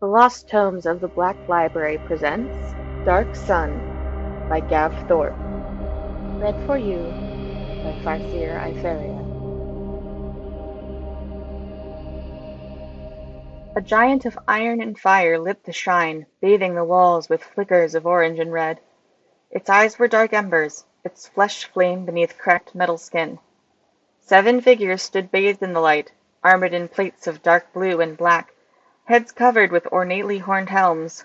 The Lost Tomes of the Black Library presents Dark Sun by Gav Thorpe. Read for you by Farseer Iferia. A giant of iron and fire lit the shrine, bathing the walls with flickers of orange and red. Its eyes were dark embers, its flesh flamed beneath cracked metal skin. 7 figures stood bathed in the light, armored in plates of dark blue and black, heads covered with ornately horned helms.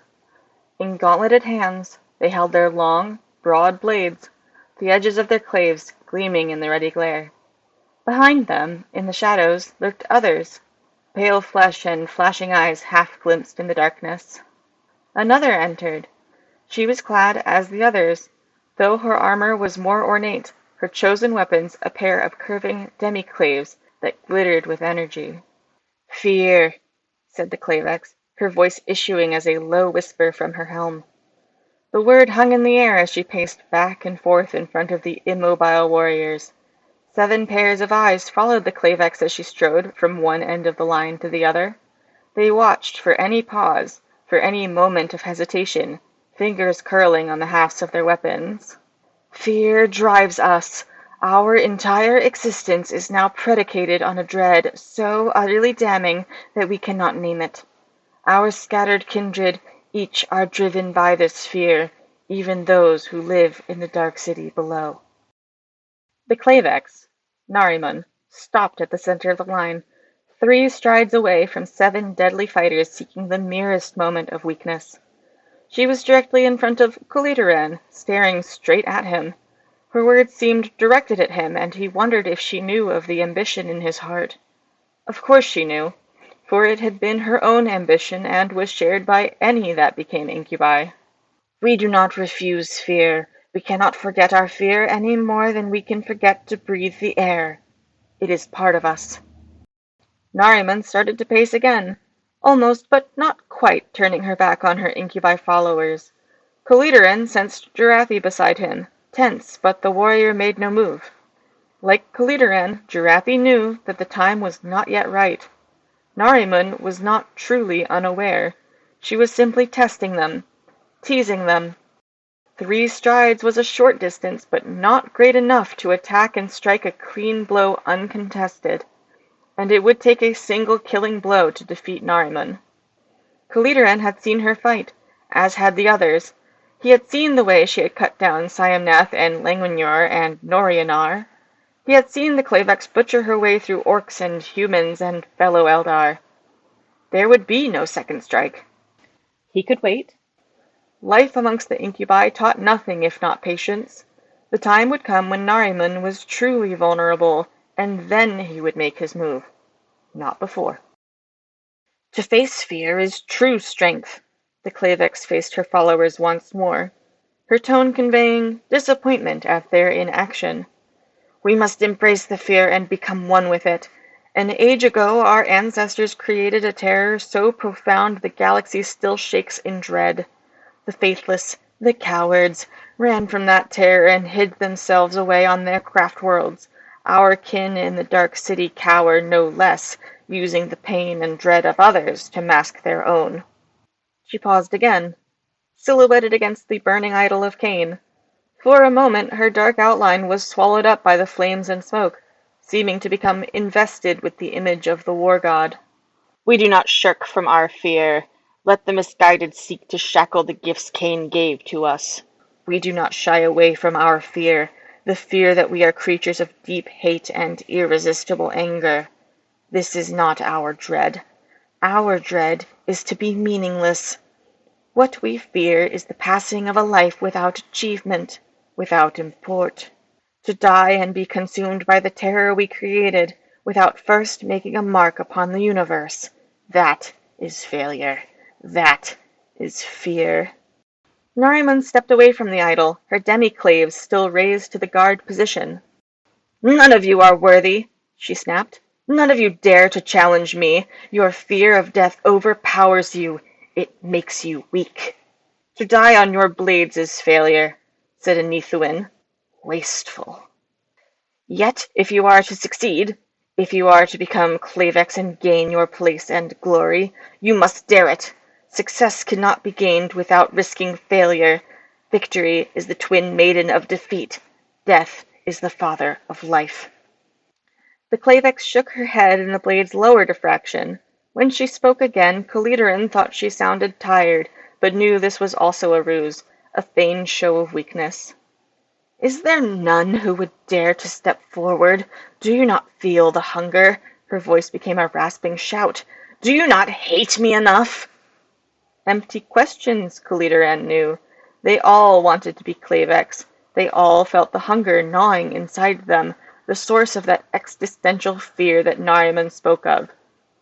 In gauntleted hands they held their long, broad blades, the edges of their claves gleaming in the ruddy glare. Behind them, in the shadows, lurked others, pale flesh and flashing eyes half glimpsed in the darkness. Another entered. She was clad as the others, though her armor was more ornate, her chosen weapons a pair of curving demi-claves that glittered with energy. "Fear," said the Klavex, her voice issuing as a low whisper from her helm. The word hung in the air as she paced back and forth in front of the immobile warriors. 7 pairs of eyes followed the Klavex as she strode from one end of the line to the other. They watched for any pause, for any moment of hesitation, fingers curling on the hafts of their weapons. "Fear drives us. Our entire existence is now predicated on a dread so utterly damning that we cannot name it. Our scattered kindred each are driven by this fear, even those who live in the dark city below." The Klavex, Nariman, stopped at the center of the line, 3 strides away from 7 deadly fighters seeking the merest moment of weakness. She was directly in front of Kolidaran, staring straight at him. Her words seemed directed at him, and he wondered if she knew of the ambition in his heart. Of course she knew, for it had been her own ambition and was shared by any that became incubi. "We do not refuse fear. We cannot forget our fear any more than we can forget to breathe the air. It is part of us." Nariman started to pace again, almost but not quite turning her back on her incubi followers. Kolidaran sensed Jarathi beside him, tense, but the warrior made no move. Like Kolidaran, Jarathi knew that the time was not yet right. Nariman was not truly unaware. She was simply testing them, teasing them. 3 strides was a short distance, but not great enough to attack and strike a clean blow uncontested. And it would take a single killing blow to defeat Nariman. Kolidaran had seen her fight, as had the others. He had seen the way she had cut down Siamnath and Langwinyor and Norianar. He had seen the Klavex butcher her way through orcs and humans and fellow Eldar. There would be no second strike. He could wait. Life amongst the incubi taught nothing if not patience. The time would come when Nariman was truly vulnerable, and then he would make his move. Not before. To face fear is true strength. The Klavex faced her followers once more, her tone conveying disappointment at their inaction. "We must embrace the fear and become one with it. An age ago our ancestors created a terror so profound the galaxy still shakes in dread. The faithless, the cowards, ran from that terror and hid themselves away on their craftworlds. Our kin in the dark city cower no less, using the pain and dread of others to mask their own." She paused again, silhouetted against the burning idol of Cain. For a moment her dark outline was swallowed up by the flames and smoke, seeming to become invested with the image of the war god. "We do not shirk from our fear. Let the misguided seek to shackle the gifts Cain gave to us. We do not shy away from our fear, the fear that we are creatures of deep hate and irresistible anger. This is not our dread. Our dread is to be meaningless. What we fear is the passing of a life without achievement, without import. To die and be consumed by the terror we created, without first making a mark upon the universe. That is failure. That is fear." Nariman stepped away from the idol, her demi-claves still raised to the guard position. "None of you are worthy," she snapped. "None of you dare to challenge me. Your fear of death overpowers you. It makes you weak." "To die on your blades is failure," said a Nethuin. "Wasteful." "Yet, if you are to succeed, if you are to become Klavex and gain your place and glory, you must dare it. Success cannot be gained without risking failure. Victory is the twin maiden of defeat. Death is the father of life. The Klavex shook her head and the blades lowered a fraction. When she spoke again, Kolidaran thought she sounded tired, but knew this was also a ruse, a feigned show of weakness. Is there none who would dare to step forward? Do you not feel the hunger? Her voice became a rasping shout. Do you not hate me enough? Empty questions, Kolidaran knew. They all wanted to be Klavex. They all felt the hunger gnawing inside them, the source of that existential fear that Nariman spoke of.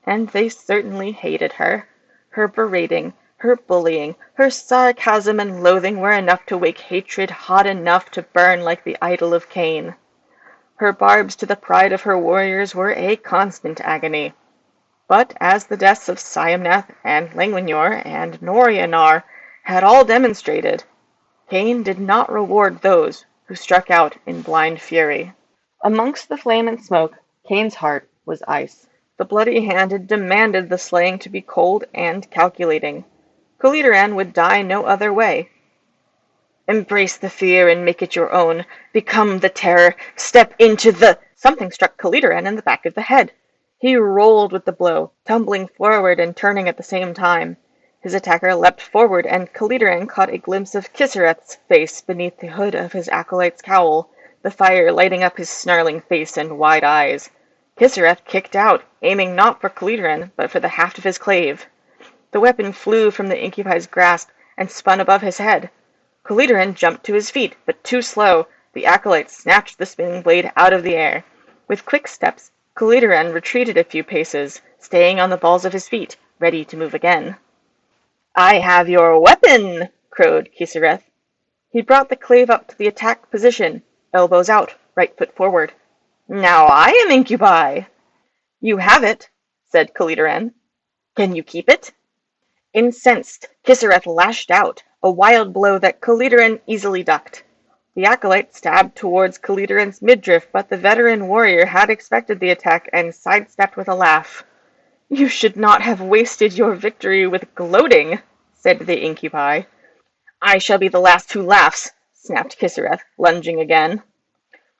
And they certainly hated her. Her berating, her bullying, her sarcasm and loathing were enough to wake hatred hot enough to burn like the idol of Cain. Her barbs to the pride of her warriors were a constant agony. But as the deaths of Siamnath and Langwinyor and Norianar had all demonstrated, Cain did not reward those who struck out in blind fury. Amongst the flame and smoke, Cain's heart was ice. The bloody hand had demanded the slaying to be cold and calculating. Kolidaran would die no other way. Embrace the fear and make it your own. Become the terror. Step into the... Something struck Kolidaran in the back of the head. He rolled with the blow, tumbling forward and turning at the same time. His attacker leapt forward, and Kolidaran caught a glimpse of Kisareth's face beneath the hood of his acolyte's cowl, the fire lighting up his snarling face and wide eyes. Kisareth kicked out, aiming not for Kolidaran, but for the haft of his clave. The weapon flew from the incubi's grasp and spun above his head. Kolidaran jumped to his feet, but too slow. The acolyte snatched the spinning blade out of the air. With quick steps, Kolidaran retreated a few paces, staying on the balls of his feet, ready to move again. I have your weapon, crowed Kisareth. He brought the clave up to the attack position, elbows out, right foot forward. Now I am incubi. You have it, said Kolidaran. Can you keep it? Incensed, Kisareth lashed out, a wild blow that Kolidaran easily ducked. The acolyte stabbed towards Kolidaran's midriff, but the veteran warrior had expected the attack and sidestepped with a laugh. You should not have wasted your victory with gloating, said the incubi. I shall be the last who laughs, snapped Kisareth, lunging again.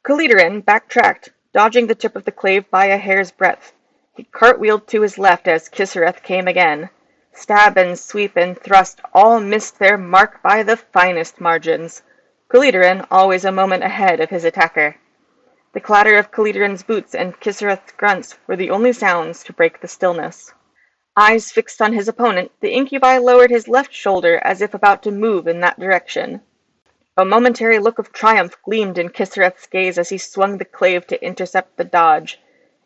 Kolidaran backtracked, dodging the tip of the clave by a hair's breadth. He cartwheeled to his left as Kisareth came again. Stab and sweep and thrust all missed their mark by the finest margins. Kolidaran always a moment ahead of his attacker. The clatter of Kolidaran's boots and Kisareth's grunts were the only sounds to break the stillness. Eyes fixed on his opponent, the incubi lowered his left shoulder as if about to move in that direction. A momentary look of triumph gleamed in Kisareth's gaze as he swung the clave to intercept the dodge.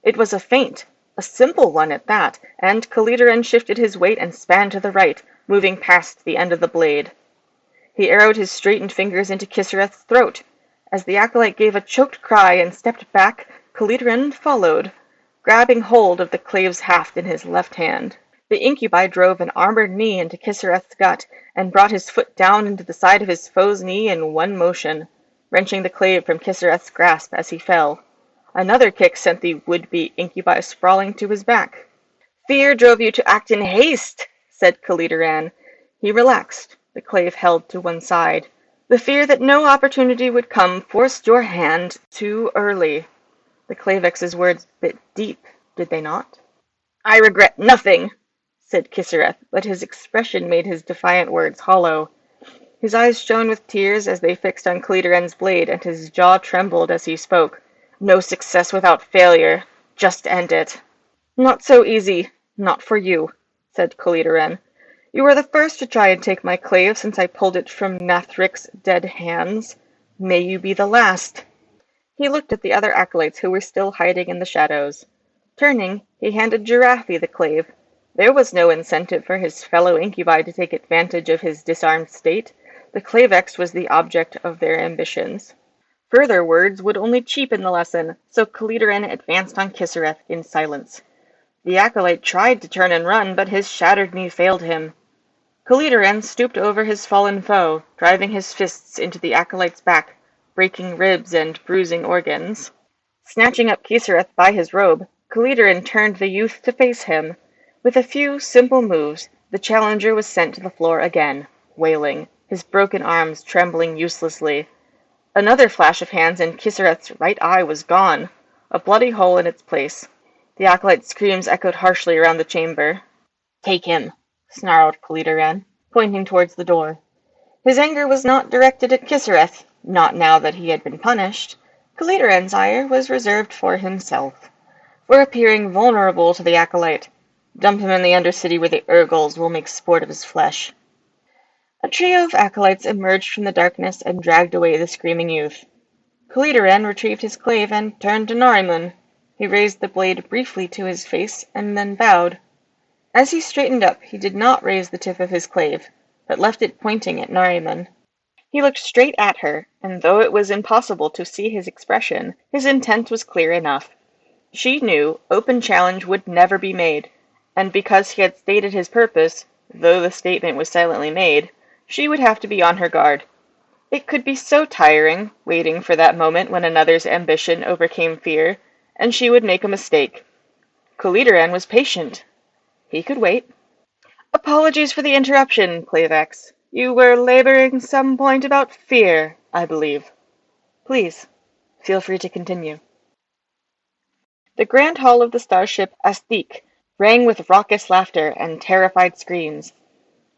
It was a feint, a simple one at that, and Kolidaran shifted his weight and span to the right, moving past the end of the blade. He arrowed his straightened fingers into Kisareth's throat. As the acolyte gave a choked cry and stepped back, Kolidaran followed, grabbing hold of the clave's haft in his left hand. The incubi drove an armored knee into Kisareth's gut and brought his foot down into the side of his foe's knee in one motion, wrenching the clave from Kisareth's grasp as he fell. Another kick sent the would-be incubi sprawling to his back. Fear drove you to act in haste, said Kolidaran. He relaxed, the clave held to one side. The fear that no opportunity would come forced your hand too early. The Klavex's words bit deep, did they not? I regret nothing, said Kisareth, but his expression made his defiant words hollow. His eyes shone with tears as they fixed on Kolidaran's blade, and his jaw trembled as he spoke. No success without failure. Just end it. Not so easy. Not for you, said Kolidaran. You were the first to try and take my clave since I pulled it from Nathric's dead hands. May you be the last. He looked at the other acolytes who were still hiding in the shadows. Turning, he handed Giraffe the clave. There was no incentive for his fellow incubi to take advantage of his disarmed state. The Klavex was the object of their ambitions. Further words would only cheapen the lesson, so Kolidaran advanced on Kisareth in silence. The acolyte tried to turn and run, but his shattered knee failed him. Kolidaran stooped over his fallen foe, driving his fists into the acolyte's back, breaking ribs and bruising organs. Snatching up Kisareth by his robe, Kolidaran turned the youth to face him. With a few simple moves, The challenger was sent to the floor again, wailing, his broken arms trembling uselessly. Another flash of hands and Kisareth's right eye was gone, a bloody hole in its place. The acolyte's screams echoed harshly around the chamber. "Take him," snarled Kolidaran, pointing towards the door. His anger was not directed at Kisareth, not now that he had been punished. Kolidaran's ire was reserved for himself, for appearing vulnerable to the acolyte. Dump him in the Undercity where the Urgles will make sport of his flesh. A trio of acolytes emerged from the darkness and dragged away the screaming youth. Kolidaran retrieved his glaive and turned to Nariman. He raised the blade briefly to his face and then bowed. As he straightened up, he did not raise the tip of his glaive, but left it pointing at Nariman. He looked straight at her, and though it was impossible to see his expression, his intent was clear enough. She knew open challenge would never be made, and because he had stated his purpose, though the statement was silently made, she would have to be on her guard. It could be so tiring, waiting for that moment when another's ambition overcame fear, and she would make a mistake. Kolidaran was patient. He could wait. "Apologies for the interruption, Clavex. You were laboring some point about fear, I believe. Please, feel free to continue." The grand hall of the starship Astik rang with raucous laughter and terrified screams.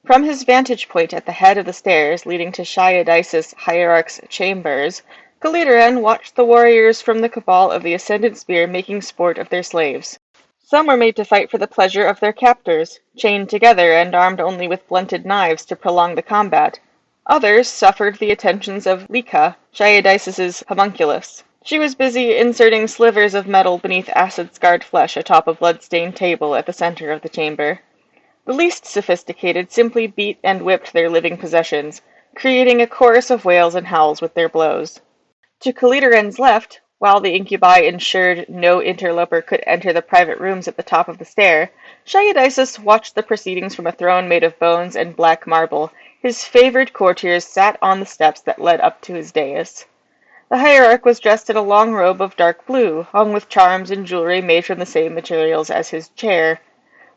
From his vantage point at the head of the stairs leading to Shiadisis Hierarch's chambers, Kolidaran watched the warriors from the cabal of the Ascendant Spear making sport of their slaves. Some were made to fight for the pleasure of their captors, chained together and armed only with blunted knives to prolong the combat. Others suffered the attentions of Lika, Shiadisis's homunculus. She was busy inserting slivers of metal beneath acid-scarred flesh atop a blood-stained table at the center of the chamber. The least sophisticated simply beat and whipped their living possessions, creating a chorus of wails and howls with their blows. To Kolidaran's left, while the incubi ensured no interloper could enter the private rooms at the top of the stair, Shiadisis watched the proceedings from a throne made of bones and black marble. His favored courtiers sat on the steps that led up to his dais. The hierarch was dressed in a long robe of dark blue, hung with charms and jewelry made from the same materials as his chair.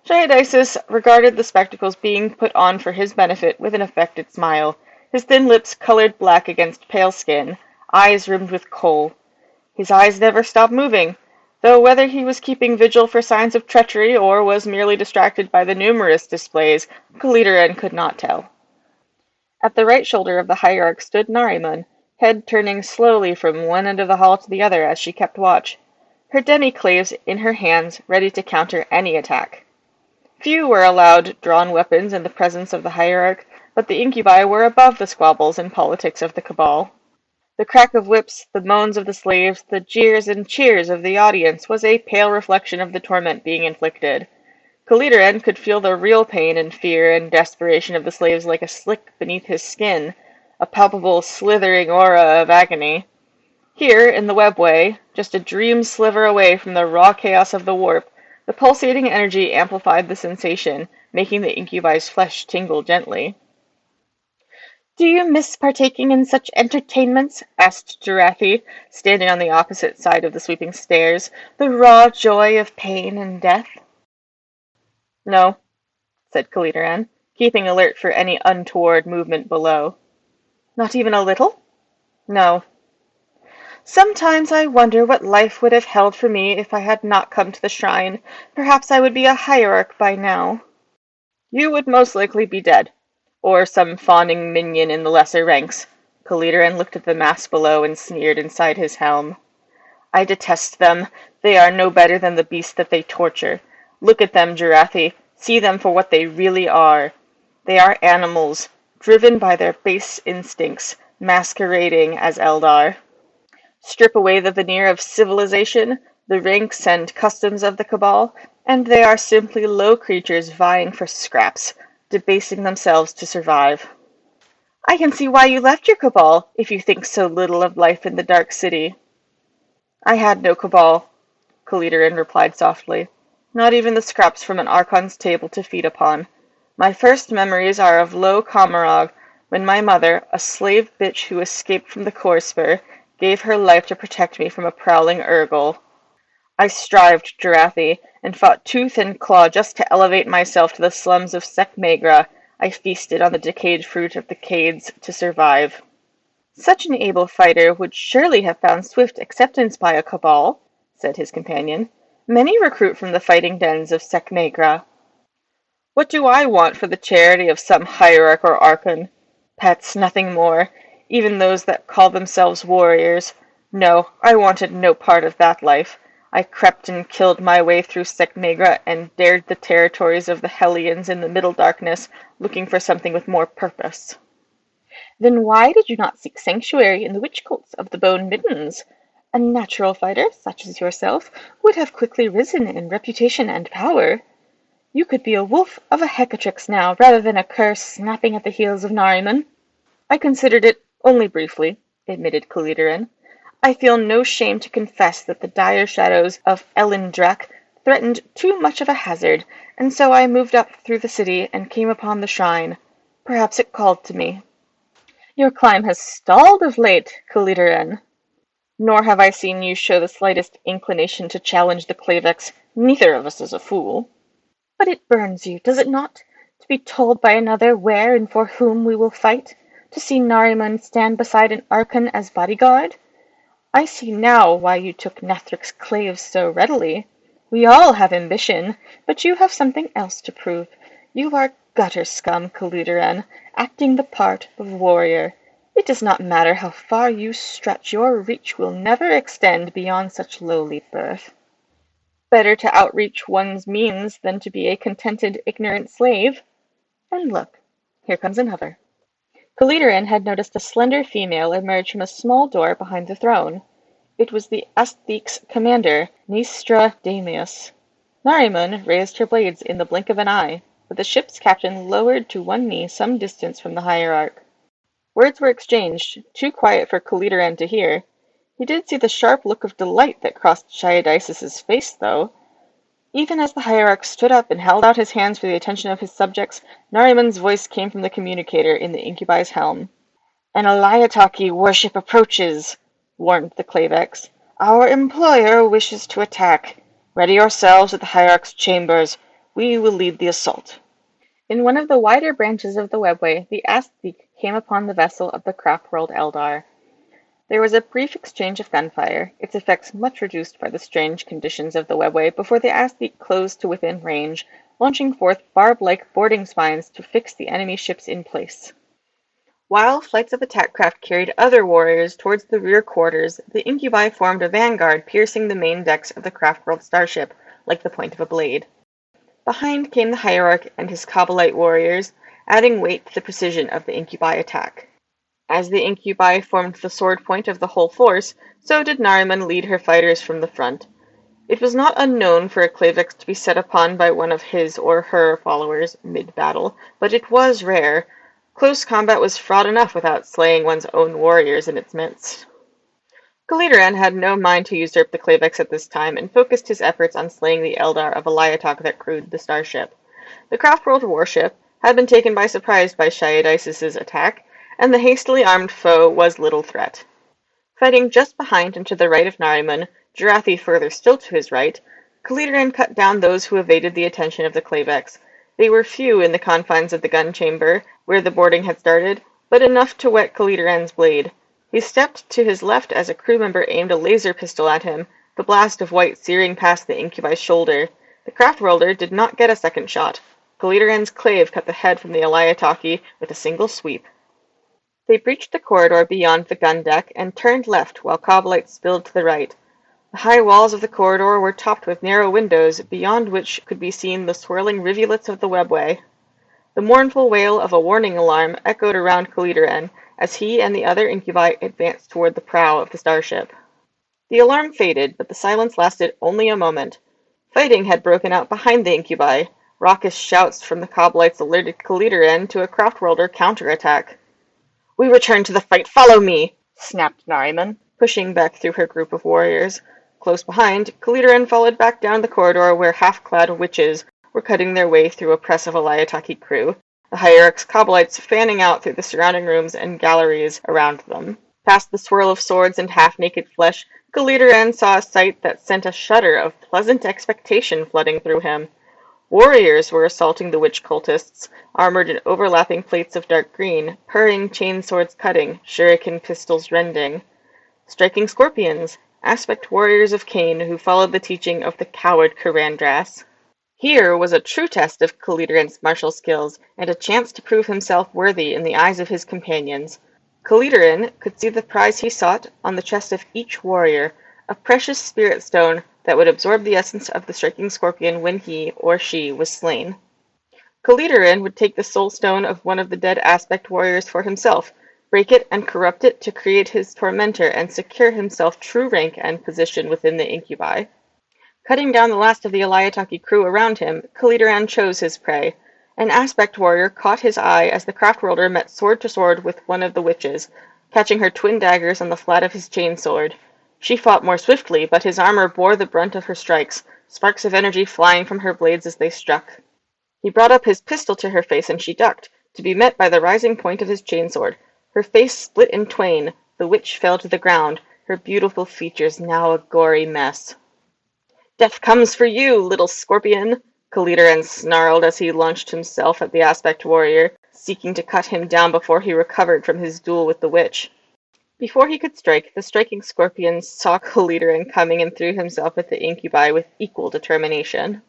Shiadisis regarded the spectacles being put on for his benefit with an affected smile, his thin lips colored black against pale skin, eyes rimmed with kohl. His eyes never stopped moving, though whether he was keeping vigil for signs of treachery or was merely distracted by the numerous displays, Kolidaran could not tell. At the right shoulder of the hierarch stood Nariman, head turning slowly from one end of the hall to the other as she kept watch, her demi-claves in her hands ready to counter any attack. Few were allowed drawn weapons in the presence of the hierarch, but the incubi were above the squabbles and politics of the cabal. The crack of whips, the moans of the slaves, the jeers and cheers of the audience was a pale reflection of the torment being inflicted. Kolidaran could feel the real pain and fear and desperation of the slaves like a slick beneath his skin, a palpable slithering aura of agony. Here, in the webway, just a dream sliver away from the raw chaos of the warp, the pulsating energy amplified the sensation, making the incubi's flesh tingle gently. "Do you miss partaking in such entertainments?" asked Jarathi, standing on the opposite side of the sweeping stairs, "the raw joy of pain and death?" "No," said Kolidaran, keeping alert for any untoward movement below. "Not even a little?" "No." "Sometimes I wonder what life would have held for me if I had not come to the shrine. Perhaps I would be a hierarch by now." "You would most likely be dead, or some fawning minion in the lesser ranks." Kolidaran looked at the mass below and sneered inside his helm. "I detest them. They are no better than the beasts that they torture. Look at them, Jarathi. See them for what they really are. They are animals, driven by their base instincts, masquerading as Eldar. Strip away the veneer of civilization, the ranks and customs of the cabal, and they are simply low creatures vying for scraps, debasing themselves to survive." "I can see why you left your cabal, if you think so little of life in the Dark City." "I had no cabal," Kolidaran replied softly. "Not even the scraps from an Archon's table to feed upon. My first memories are of Low Kamarog, when my mother, a slave bitch who escaped from the Corspur, gave her life to protect me from a prowling Urgle. I strived, Jarathi, and fought tooth and claw just to elevate myself to the slums of Sekmegra. I feasted on the decayed fruit of the Cades to survive. Such an able fighter would surely have found swift acceptance by a cabal, said his companion. Many recruit from the fighting dens of Sekmegra. What do I want for the charity of some hierarch or archon? Pets, nothing more, even those that call themselves warriors. No, I wanted no part of that life. I crept and killed my way through Sekmegra and dared the territories of the Hellions in the Middle Darkness, looking for something with more purpose. Then why did you not seek sanctuary in the witch cults of the Bone Middens? A natural fighter, such as yourself, would have quickly risen in reputation and power. You could be a wolf of a Hecatrix now, rather than a cur snapping at the heels of Nariman. I considered it only briefly, admitted Kolidaran. I feel no shame to confess that the dire shadows of Elendrak threatened too much of a hazard, and so I moved up through the city and came upon the shrine. Perhaps it called to me. Your climb has stalled of late, Kolidaran. Nor have I seen you show the slightest inclination to challenge the Klavex. Neither of us is a fool. But it burns you, does it not, to be told by another where and for whom we will fight, to see Nariman stand beside an Archon as bodyguard? I see now why you took Nathric's claves so readily. We all have ambition, but you have something else to prove. You are gutter scum, Kolidaran, acting the part of warrior. It does not matter how far you stretch, your reach will never extend beyond such lowly birth. Better to outreach one's means than to be a contented, ignorant slave. And look, here comes another. Kolidaran had noticed a slender female emerge from a small door behind the throne. It was the Asthic's commander, Nistra Damius. Nariman raised her blades in the blink of an eye, but the ship's captain lowered to one knee some distance from the hierarch. Words were exchanged, too quiet for Kolidaran to hear. He did see the sharp look of delight that crossed Shiadisis's face, though. Even as the hierarch stood up and held out his hands for the attention of his subjects, Nariman's voice came from the communicator in the incubi's helm. An Alaitoc warship approaches, warned the Klavex. Our employer wishes to attack. Ready yourselves at the hierarch's chambers. We will lead the assault. In one of the wider branches of the webway, the Asthik came upon the vessel of the Craftworld Eldar. There was a brief exchange of gunfire, its effects much reduced by the strange conditions of the webway, before the Asthik closed to within range, launching forth barb-like boarding spines to fix the enemy ships in place. While flights of attack craft carried other warriors towards the rear quarters, the incubi formed a vanguard piercing the main decks of the Craftworld starship, like the point of a blade. Behind came the hierarch and his Kabbalite warriors, adding weight to the precision of the incubi attack. As the incubi formed the sword point of the whole force, so did Nariman lead her fighters from the front. It was not unknown for a Klavex to be set upon by one of his or her followers mid-battle, but it was rare. Close combat was fraught enough without slaying one's own warriors in its midst. Kolidaran had no mind to usurp the Klavex at this time, and focused his efforts on slaying the Eldar of Alaitoc that crewed the starship. The Craftworld warship had been taken by surprise by Shiadisis's attack, and the hastily armed foe was little threat. Fighting just behind and to the right of Nariman, Jarathi further still to his right, Kolidaran cut down those who evaded the attention of the Klavex. They were few in the confines of the gun chamber, where the boarding had started, but enough to wet Kolidaran's blade. He stepped to his left as a crew member aimed a laser pistol at him, the blast of white searing past the incubi's shoulder. The Craftworlder did not get a second shot. Kolidaran's clave cut the head from the Alaitoc with a single sweep. They breached the corridor beyond the gun deck and turned left while Kabbalite spilled to the right. The high walls of the corridor were topped with narrow windows, beyond which could be seen the swirling rivulets of the webway. The mournful wail of a warning alarm echoed around Kolidaran as he and the other incubi advanced toward the prow of the starship. The alarm faded, but the silence lasted only a moment. Fighting had broken out behind the incubi. Raucous shouts from the Kabbalites alerted Kolidaran to a Craftworlder counterattack. "We return to the fight! Follow me!" snapped Nariman, pushing back through her group of warriors. Close behind, Kolidaran followed back down the corridor where half-clad witches were cutting their way through a press of Alaitoc crew, the hierarch's Kabbalites fanning out through the surrounding rooms and galleries around them. Past the swirl of swords and half-naked flesh, Kolidaran saw a sight that sent a shudder of pleasant expectation flooding through him. Warriors were assaulting the witch cultists, armored in overlapping plates of dark green, purring chainswords cutting, shuriken pistols rending. Striking scorpions, aspect warriors of Cain who followed the teaching of the coward Kurandras. Here was a true test of Kolidaran's martial skills, and a chance to prove himself worthy in the eyes of his companions. Kolidaran could see the prize he sought on the chest of each warrior, a precious spirit stone that would absorb the essence of the striking scorpion when he, or she, was slain. Kolidaran would take the soul stone of one of the dead aspect warriors for himself, break it and corrupt it to create his tormentor and secure himself true rank and position within the incubi. Cutting down the last of the Alaitoc crew around him, Kolidaran chose his prey. An aspect warrior caught his eye as the Craftworlder met sword to sword with one of the witches, catching her twin daggers on the flat of his chainsword. She fought more swiftly, but his armor bore the brunt of her strikes, sparks of energy flying from her blades as they struck. He brought up his pistol to her face and she ducked, to be met by the rising point of his chainsword. Her face split in twain, the witch fell to the ground, her beautiful features now a gory mess. "Death comes for you, little scorpion!" Kolidaran snarled as he launched himself at the aspect warrior, seeking to cut him down before he recovered from his duel with the witch. Before he could strike, the striking scorpion saw Kolidaran coming and threw himself at the incubi with equal determination.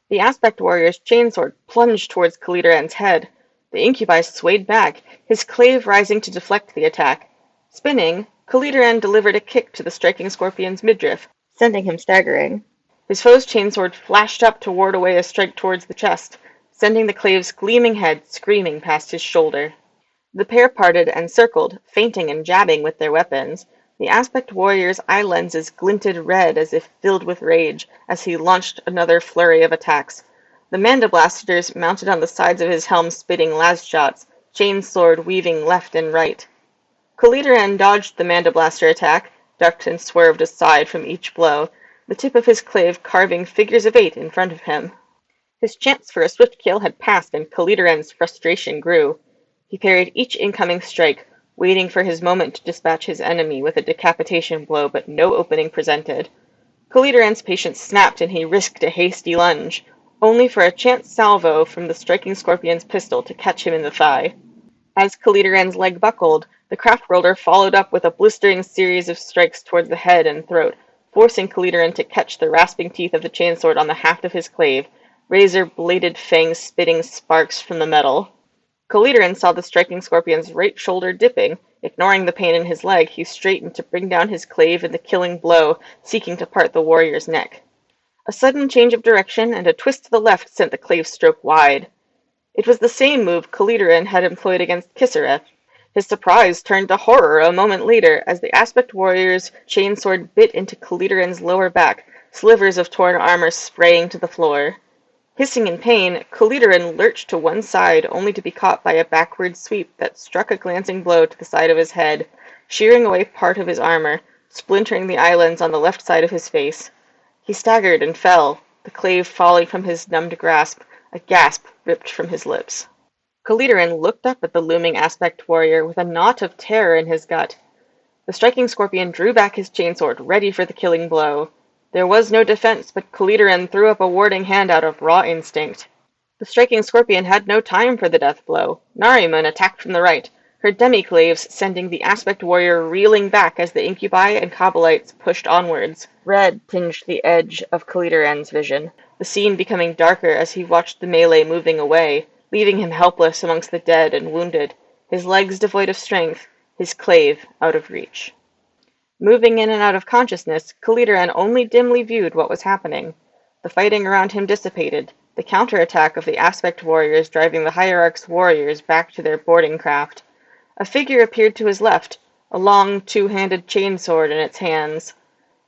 The aspect warrior's chainsword plunged towards Kolidaran's head. The incubi swayed back, his clave rising to deflect the attack. Spinning, Kolidaran delivered a kick to the striking scorpion's midriff, sending him staggering. His foe's chainsword flashed up to ward away a strike towards the chest, sending the clave's gleaming head screaming past his shoulder. The pair parted and circled, feinting and jabbing with their weapons. The aspect warrior's eye lenses glinted red as if filled with rage as he launched another flurry of attacks. The mandiblasters mounted on the sides of his helm spitting last shots, chainsword weaving left and right. Kolidaran dodged the mandiblaster attack, ducked and swerved aside from each blow, the tip of his clave carving figures of 8 in front of him. His chance for a swift kill had passed, and Kolidaran's frustration grew. He parried each incoming strike, waiting for his moment to dispatch his enemy with a decapitation blow, but no opening presented. Kolidaran's patience snapped, and he risked a hasty lunge, only for a chance salvo from the striking scorpion's pistol to catch him in the thigh. As Kolidaran's leg buckled, the Craftworlder followed up with a blistering series of strikes towards the head and throat, forcing Kolidaran to catch the rasping teeth of the chainsword on the haft of his clave, razor-bladed fangs spitting sparks from the metal. Kolidaran saw the striking scorpion's right shoulder dipping. Ignoring the pain in his leg, he straightened to bring down his clave in the killing blow, seeking to part the warrior's neck. A sudden change of direction and a twist to the left sent the clave stroke wide. It was the same move Kolidaran had employed against Kisareth. His surprise turned to horror a moment later as the aspect warrior's chainsword bit into Kolidaran's lower back, slivers of torn armor spraying to the floor. Hissing in pain, Kolidaran lurched to one side, only to be caught by a backward sweep that struck a glancing blow to the side of his head, shearing away part of his armor, splintering the eyelens on the left side of his face. He staggered and fell, the clave falling from his numbed grasp, a gasp ripped from his lips. Kolidaran looked up at the looming aspect warrior with a knot of terror in his gut. The striking scorpion drew back his chainsword, ready for the killing blow. There was no defense, but Kolidaran threw up a warding hand out of raw instinct. The striking scorpion had no time for the death blow. Nariman attacked from the right, her demi-claves sending the aspect warrior reeling back as the incubi and Kabalites pushed onwards. Red tinged the edge of Kolidaran's vision, the scene becoming darker as he watched the melee moving away, leaving him helpless amongst the dead and wounded, his legs devoid of strength, his clave out of reach. Moving in and out of consciousness, Kolidaran only dimly viewed what was happening. The fighting around him dissipated, the counterattack of the aspect warriors driving the Hierarch's warriors back to their boarding craft. A figure appeared to his left, a long two-handed chainsword in its hands.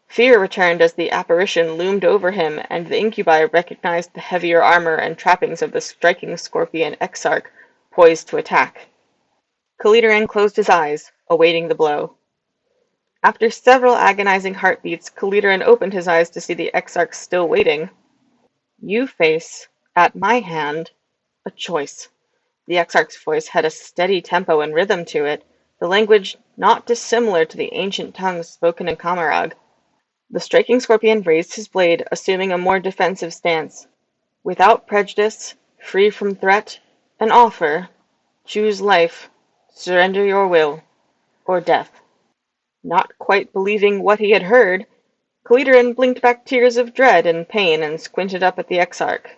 Fear returned as the apparition loomed over him, and the incubi recognized the heavier armor and trappings of the striking scorpion exarch, poised to attack. Kolidaran closed his eyes, awaiting the blow. After several agonizing heartbeats, Kolidaran opened his eyes to see the exarch still waiting. "You face, at my hand, a choice." The exarch's voice had a steady tempo and rhythm to it, the language not dissimilar to the ancient tongues spoken in Kamarag. The striking scorpion raised his blade, assuming a more defensive stance. Without prejudice, free from threat, an offer. Choose life, surrender your will, or death. Not quite believing what he had heard, Kolidaran blinked back tears of dread and pain and squinted up at the Exarch.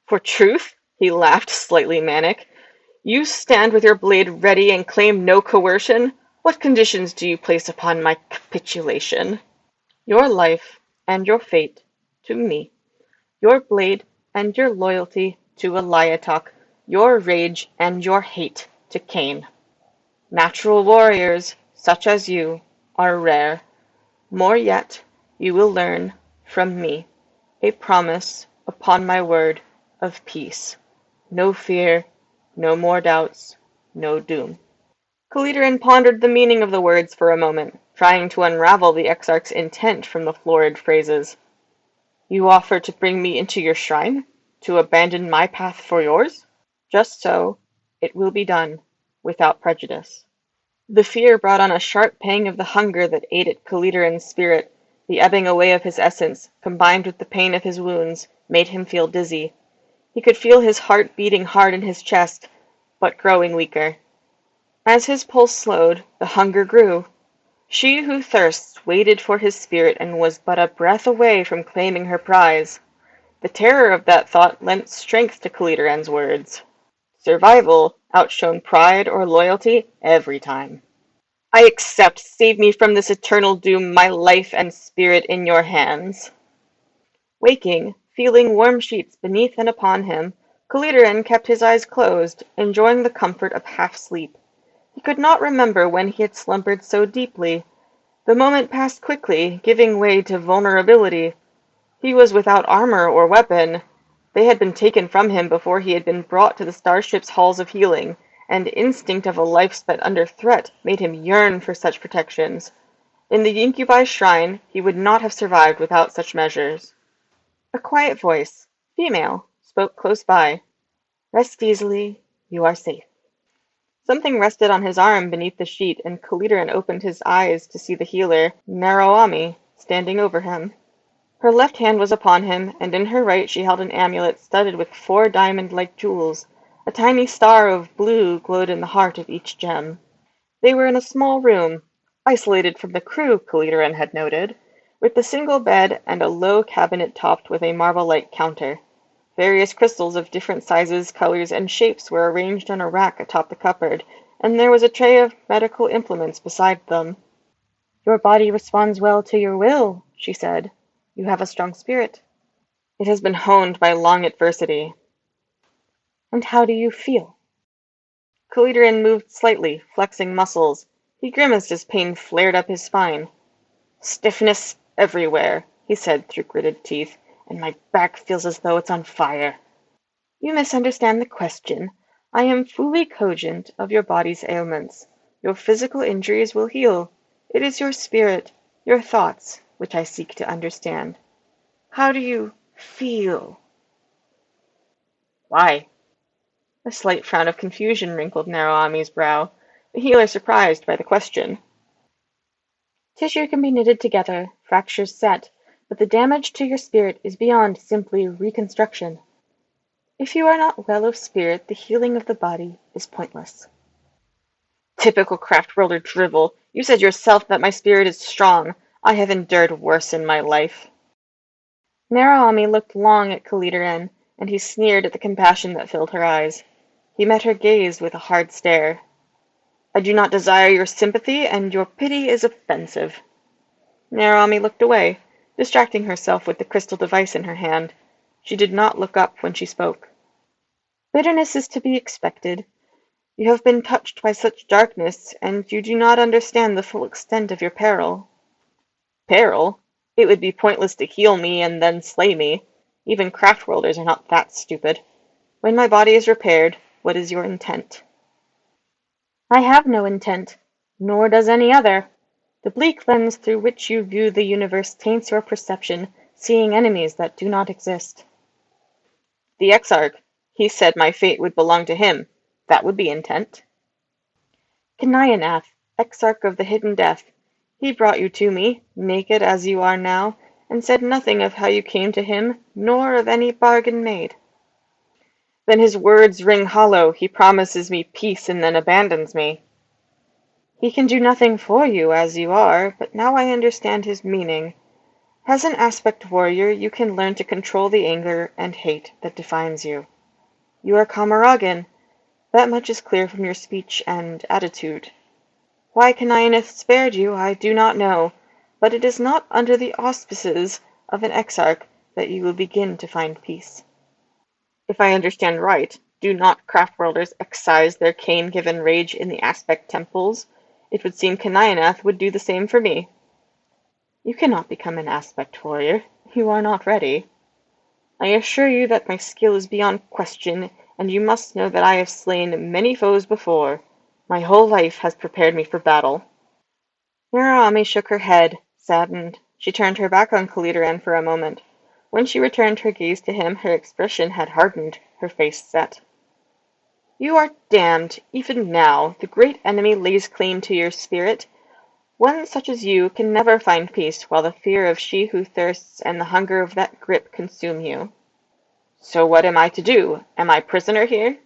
For truth? He laughed, slightly manic. You stand with your blade ready and claim no coercion? What conditions do you place upon my capitulation? Your life and your fate to me. Your blade and your loyalty to Alaitoc. Your rage and your hate to Cain. Natural warriors, such as you, are rare. More yet, you will learn from me a promise upon my word of peace. No fear, no more doubts, no doom. Kolidaran pondered the meaning of the words for a moment, trying to unravel the Exarch's intent from the florid phrases. You offer to bring me into your shrine? To abandon my path for yours? Just so, it will be done, without prejudice. The fear brought on a sharp pang of the hunger that ate at Kolidaran's spirit. The ebbing away of his essence, combined with the pain of his wounds, made him feel dizzy. He could feel his heart beating hard in his chest, but growing weaker. As his pulse slowed, the hunger grew. She who thirsts waited for his spirit and was but a breath away from claiming her prize. The terror of that thought lent strength to Kolidaran's words. Survival outshone pride or loyalty every time. I accept. Save me from this eternal doom, my life and spirit in your hands. Waking, feeling warm sheets beneath and upon him, Kolidaran kept his eyes closed, enjoying the comfort of half-sleep. He could not remember when he had slumbered so deeply. The moment passed quickly, giving way to vulnerability. He was without armor or weapon. They had been taken from him before he had been brought to the starship's halls of healing, and instinct of a life spent under threat made him yearn for such protections. In the incubi shrine, he would not have survived without such measures. A quiet voice, female, spoke close by. Rest easily, you are safe. Something rested on his arm beneath the sheet, and Kolidaran opened his eyes to see the healer, Naroami, standing over him. Her left hand was upon him, and in her right she held an amulet studded with 4 diamond-like jewels. A tiny star of blue glowed in the heart of each gem. They were in a small room, isolated from the crew, Kolidaran had noted, with a single bed and a low cabinet topped with a marble-like counter. Various crystals of different sizes, colors, and shapes were arranged on a rack atop the cupboard, and there was a tray of medical implements beside them. Your body responds well to your will, she said. You have a strong spirit. It has been honed by long adversity. And how do you feel? Kolidaran moved slightly, flexing muscles. He grimaced as pain flared up his spine. Stiffness everywhere, he said through gritted teeth, and my back feels as though it's on fire. You misunderstand the question. I am fully cogent of your body's ailments. Your physical injuries will heal. It is your spirit, your thoughts, which I seek to understand. How do you feel? Why? A slight frown of confusion wrinkled Naroami's brow, the healer surprised by the question. Tissue can be knitted together, fractures set, but the damage to your spirit is beyond simply reconstruction. If you are not well of spirit, the healing of the body is pointless. Typical Craftworlder drivel. You said yourself that my spirit is strong. I have endured worse in my life. Naroami looked long at Kolidaran, and he sneered at the compassion that filled her eyes. He met her gaze with a hard stare. I do not desire your sympathy, and your pity is offensive. Naroami looked away, distracting herself with the crystal device in her hand. She did not look up when she spoke. Bitterness is to be expected. You have been touched by such darkness, and you do not understand the full extent of your peril. Peril? It would be pointless to heal me and then slay me. Even Craftworlders are not that stupid. When my body is repaired, what is your intent? I have no intent, nor does any other. The bleak lens through which you view the universe taints your perception, seeing enemies that do not exist. The Exarch, he said my fate would belong to him. That would be intent. Kanayanath, Exarch of the Hidden Death. He brought you to me, naked as you are now, and said nothing of how you came to him, nor of any bargain made. Then his words ring hollow. He promises me peace and then abandons me. He can do nothing for you as you are, but now I understand his meaning. As an aspect warrior, you can learn to control the anger and hate that defines you. You are Kamaragan. That much is clear from your speech and attitude. Why Kanianeth spared you, I do not know, but it is not under the auspices of an exarch that you will begin to find peace. If I understand right, do not Craftworlders excise their Cain-given rage in the aspect temples? It would seem Kanianeth would do the same for me. You cannot become an aspect warrior. You are not ready. I assure you that my skill is beyond question, and you must know that I have slain many foes before. My whole life has prepared me for battle. Narami shook her head, saddened. She turned her back on Kolidaran for a moment. When she returned her gaze to him, her expression had hardened, her face set. You are damned. Even now, the great enemy lays claim to your spirit. One such as you can never find peace while the fear of she who thirsts and the hunger of that grip consume you. So what am I to do? Am I prisoner here?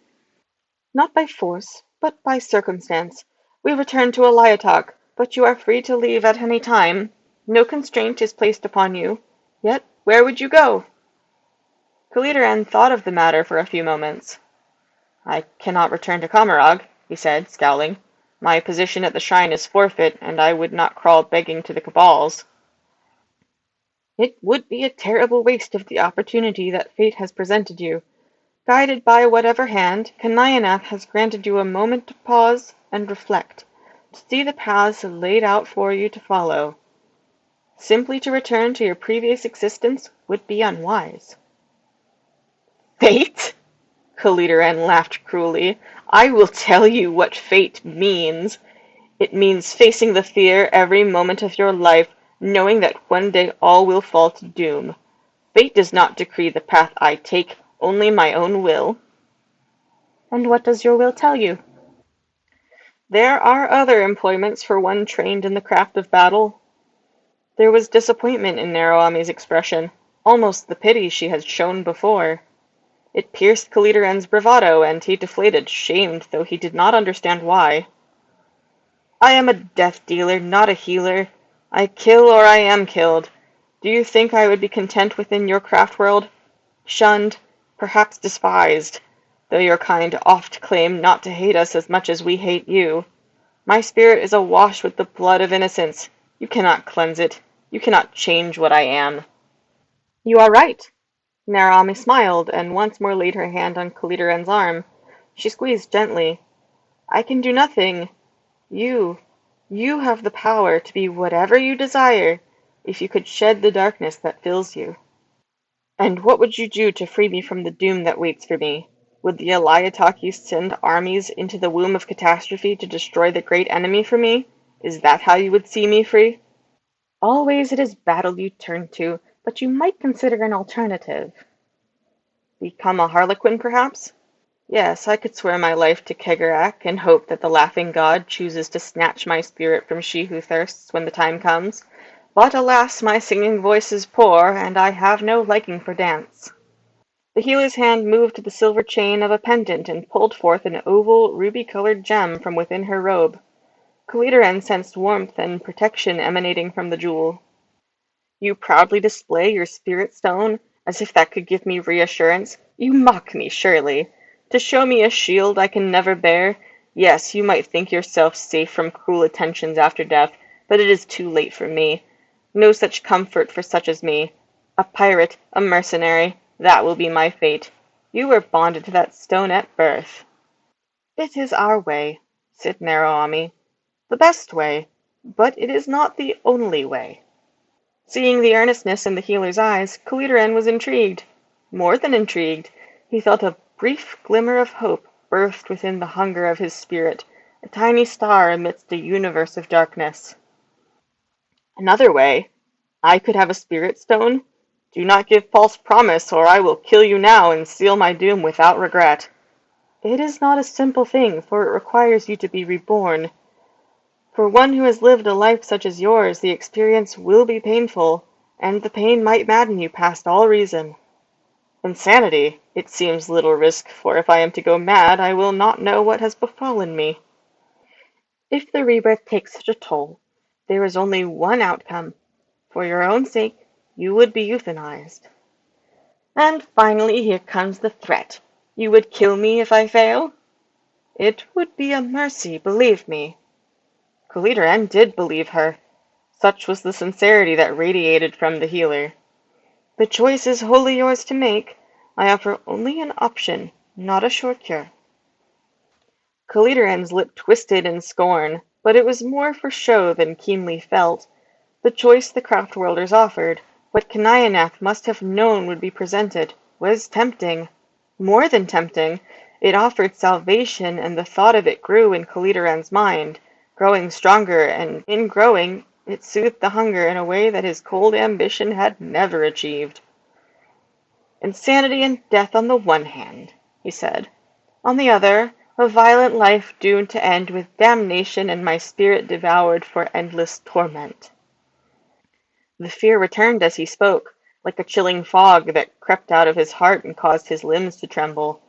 Not by force, but by circumstance. We return to Alaitoc, but you are free to leave at any time. No constraint is placed upon you. Yet, where would you go? Kolidaran thought of the matter for a few moments. I cannot return to Kamarag, he said, scowling. My position at the shrine is forfeit, and I would not crawl begging to the cabals. It would be a terrible waste of the opportunity that fate has presented you. Guided by whatever hand, Kanianeth has granted you a moment to pause and reflect, to see the paths laid out for you to follow. Simply to return to your previous existence would be unwise. Fate? Kolidaran laughed cruelly. I will tell you what fate means. It means facing the fear every moment of your life, knowing that one day all will fall to doom. Fate does not decree the path I take, only my own will. And what does your will tell you? There are other employments for one trained in the craft of battle. There was disappointment in Naroami's expression, almost the pity she had shown before. It pierced Kolidaran's bravado, and he deflated, shamed, though he did not understand why. I am a death dealer, not a healer. I kill or I am killed. Do you think I would be content within your craft world? Shunned, perhaps despised, though your kind oft claim not to hate us as much as we hate you. My spirit is awash with the blood of innocence. You cannot cleanse it. You cannot change what I am. You are right. Naomi smiled, and once more laid her hand on Kolidaran's arm. She squeezed gently. I can do nothing. You have the power to be whatever you desire, if you could shed the darkness that fills you. And what would you do to free me from the doom that waits for me? Would the Alaitoc send armies into the womb of catastrophe to destroy the great enemy for me? Is that how you would see me free? Always it is battle you turn to, but you might consider an alternative. Become a harlequin, perhaps? Yes, I could swear my life to Kegarak and hope that the laughing god chooses to snatch my spirit from she who thirsts when the time comes. But alas, my singing voice is poor, and I have no liking for dance. The healer's hand moved to the silver chain of a pendant and pulled forth an oval, ruby-colored gem from within her robe. Kolidaran sensed warmth and protection emanating from the jewel. You proudly display your spirit stone, as if that could give me reassurance. You mock me, surely. To show me a shield I can never bear? Yes, you might think yourself safe from cruel attentions after death, but it is too late for me. No such comfort for such as me. A pirate, a mercenary, that will be my fate. You were bonded to that stone at birth. It is our way, said Naroami. The best way, but it is not the only way. Seeing the earnestness in the healer's eyes, Kolidaran was intrigued. More than intrigued. He felt a brief glimmer of hope birthed within the hunger of his spirit, a tiny star amidst a universe of darkness. Another way. I could have a spirit stone? Do not give false promise, or I will kill you now and seal my doom without regret. It is not a simple thing, for it requires you to be reborn. For one who has lived a life such as yours, the experience will be painful, and the pain might madden you past all reason. Insanity, it seems little risk, for if I am to go mad, I will not know what has befallen me. If the rebirth takes such a toll, there is only one outcome. For your own sake, you would be euthanized. And finally, here comes the threat. You would kill me if I fail? It would be a mercy, believe me. Kolidaran did believe her. Such was the sincerity that radiated from the healer. The choice is wholly yours to make. I offer only an option, not a short cure. Kolidaran's lip twisted in scorn, but it was more for show than keenly felt. The choice the Craftworlders offered, what Kanianath must have known would be presented, was tempting. More than tempting, it offered salvation, and the thought of it grew in Kolidaran's mind, growing stronger, and in growing, it soothed the hunger in a way that his cold ambition had never achieved. Insanity and death on the one hand, he said. On the other, a violent life doomed to end with damnation and my spirit devoured for endless torment. The fear returned as he spoke, like a chilling fog that crept out of his heart and caused his limbs to tremble.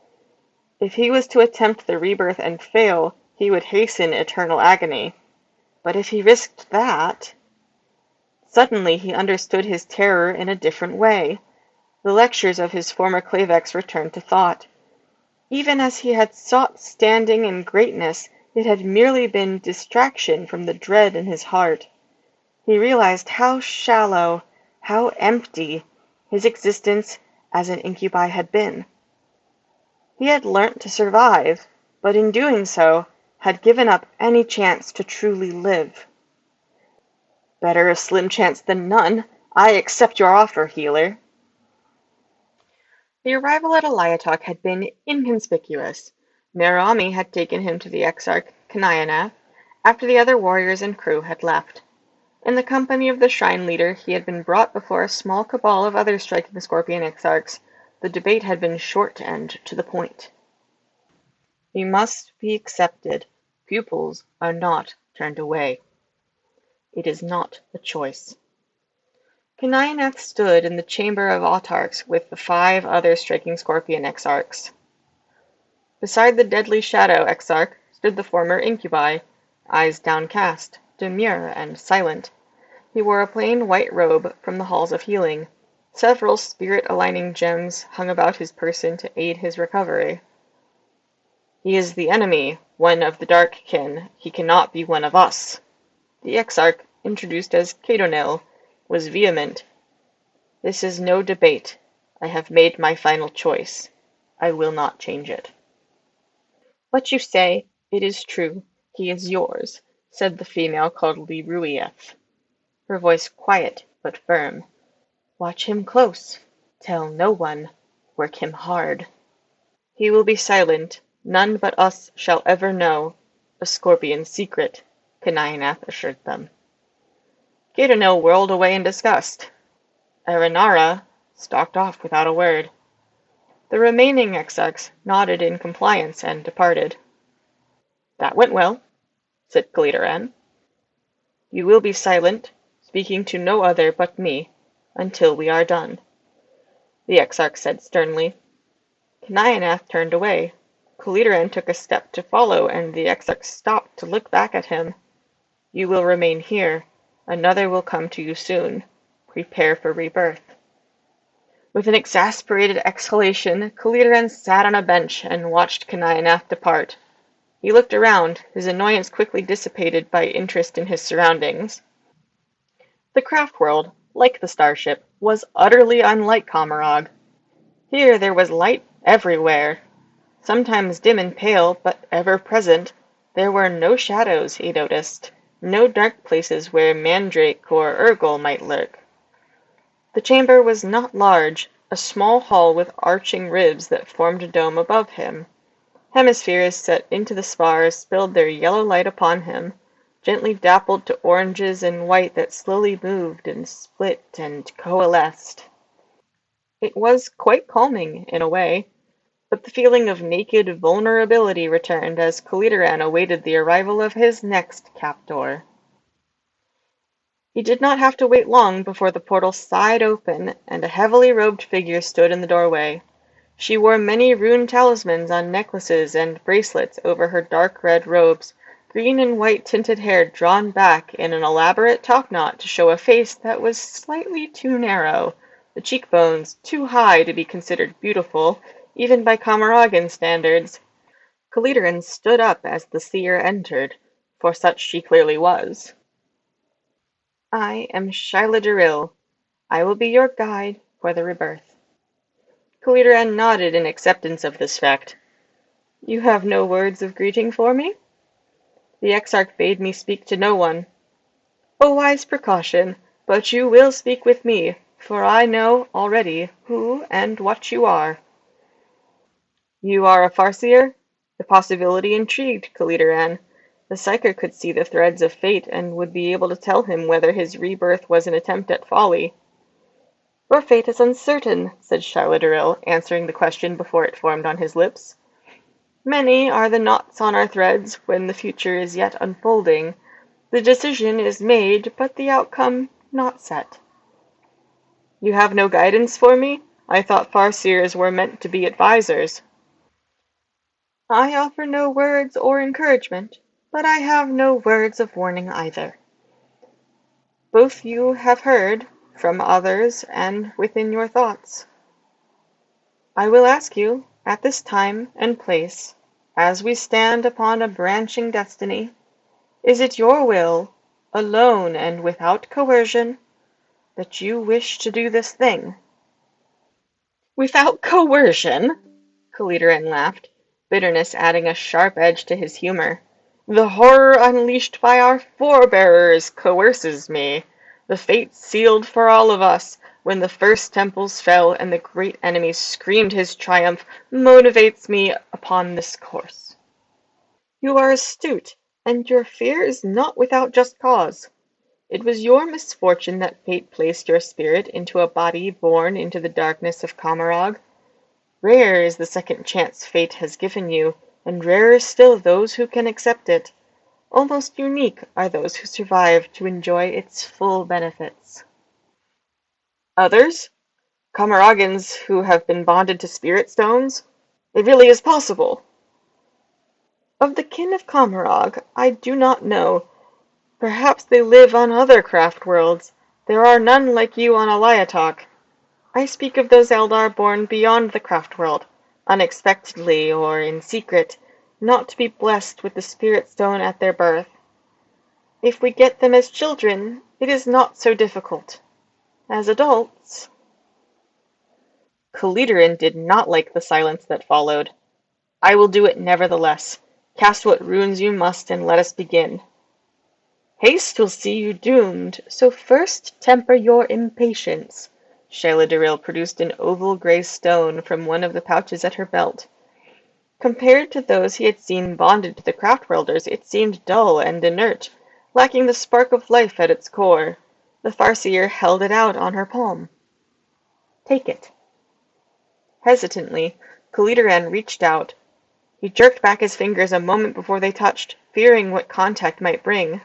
If he was to attempt the rebirth and fail, he would hasten eternal agony. But if he risked that... Suddenly he understood his terror in a different way. The lectures of his former Klavex returned to thought. Even as he had sought standing and greatness, it had merely been distraction from the dread in his heart. He realized how shallow, how empty, his existence as an incubi had been. He had learnt to survive, but in doing so, had given up any chance to truly live. Better a slim chance than none. I accept your offer, healer. The arrival at Alaitoc had been inconspicuous. Merami had taken him to the exarch Kanianath after the other warriors and crew had left. In the company of the shrine leader, he had been brought before a small cabal of other striking scorpion exarchs. The debate had been short and to the point. He must be accepted. Pupils are not turned away. It is not a choice. Kanianath stood in the chamber of autarchs with the 5 other striking scorpion exarchs. Beside the deadly shadow exarch stood the former incubi, eyes downcast, demure and silent. He wore a plain white robe from the halls of healing. Several spirit-aligning gems hung about his person to aid his recovery. He is the enemy, one of the dark kin. He cannot be one of us. The exarch, introduced as Cadonel, was vehement. This is no debate. I have made my final choice. I will not change it. What you say, it is true. He is yours, said the female called Liruieth, her voice quiet but firm. Watch him close. Tell no one. Work him hard. He will be silent. None but us shall ever know. A scorpion's secret, Kanianath assured them. Cadonel whirled away in disgust. Aranara stalked off without a word. The remaining exarchs nodded in compliance and departed. That went well, said Kolidaran. You will be silent, speaking to no other but me, until we are done, the exarch said sternly. Kanianath turned away. Kolidaran took a step to follow, and the exarch stopped to look back at him. You will remain here. Another will come to you soon. Prepare for rebirth. With an exasperated exhalation, Kolidaran sat on a bench and watched Kanianath depart. He looked around, his annoyance quickly dissipated by interest in his surroundings. The craft world, like the starship, was utterly unlike Kamarog. Here there was light everywhere. Sometimes dim and pale, but ever present. There were no shadows, he noticed, no dark places where mandrake or urgle might lurk. The chamber was not large, a small hall with arching ribs that formed a dome above him. Hemispheres set into the spars spilled their yellow light upon him, gently dappled to oranges and white that slowly moved and split and coalesced. It was quite calming, in a way. But the feeling of naked vulnerability returned as Kolidaran awaited the arrival of his next captor. He did not have to wait long before the portal sighed open, and a heavily robed figure stood in the doorway. She wore many rune talismans on necklaces and bracelets over her dark red robes, green and white tinted hair drawn back in an elaborate topknot to show a face that was slightly too narrow, the cheekbones too high to be considered beautiful, even by Kamaragan standards. Kolidaran stood up as the seer entered, for such she clearly was. I am Shyla Duril. I will be your guide for the rebirth. Kolidaran nodded in acceptance of this fact. You have no words of greeting for me? The Exarch bade me speak to no one. A wise precaution, but you will speak with me, for I know already who and what you are. You are a Farseer? The possibility intrigued Kolidaran. The Psyker could see the threads of fate and would be able to tell him whether his rebirth was an attempt at folly. Your fate is uncertain, said Shyla answering the question before it formed on his lips. Many are the knots on our threads when the future is yet unfolding. The decision is made, but the outcome not set. You have no guidance for me? I thought Farseers were meant to be advisors. I offer no words or encouragement, but I have no words of warning either. Both you have heard, from others and within your thoughts. I will ask you, at this time and place, as we stand upon a branching destiny, is it your will, alone and without coercion, that you wish to do this thing? Without coercion? Kolidaran laughed, bitterness adding a sharp edge to his humor. The horror unleashed by our forebears coerces me. The fate sealed for all of us, when the first temples fell and the great enemy screamed his triumph, motivates me upon this course. You are astute, and your fear is not without just cause. It was your misfortune that fate placed your spirit into a body born into the darkness of Kamarag. Rare is the second chance fate has given you, and rarer still those who can accept it. Almost unique are those who survive to enjoy its full benefits. Others? Kamaragans who have been bonded to spirit stones? It really is possible. Of the kin of Kamarag, I do not know. Perhaps they live on other craft worlds. There are none like you on Alaitoc. I speak of those Eldar born beyond the craft world, unexpectedly or in secret, not to be blessed with the spirit stone at their birth. If we get them as children, it is not so difficult. As adults... Kolidaran did not like the silence that followed. I will do it nevertheless. Cast what runes you must, and let us begin. Haste will see you doomed, so first temper your impatience. Shyla produced an oval grey stone from one of the pouches at her belt. Compared to those he had seen bonded to the Craftworlders, it seemed dull and inert, lacking the spark of life at its core. The Farseer held it out on her palm. Take it. Hesitantly, Kolidaran reached out. He jerked back his fingers a moment before they touched, fearing what contact might bring.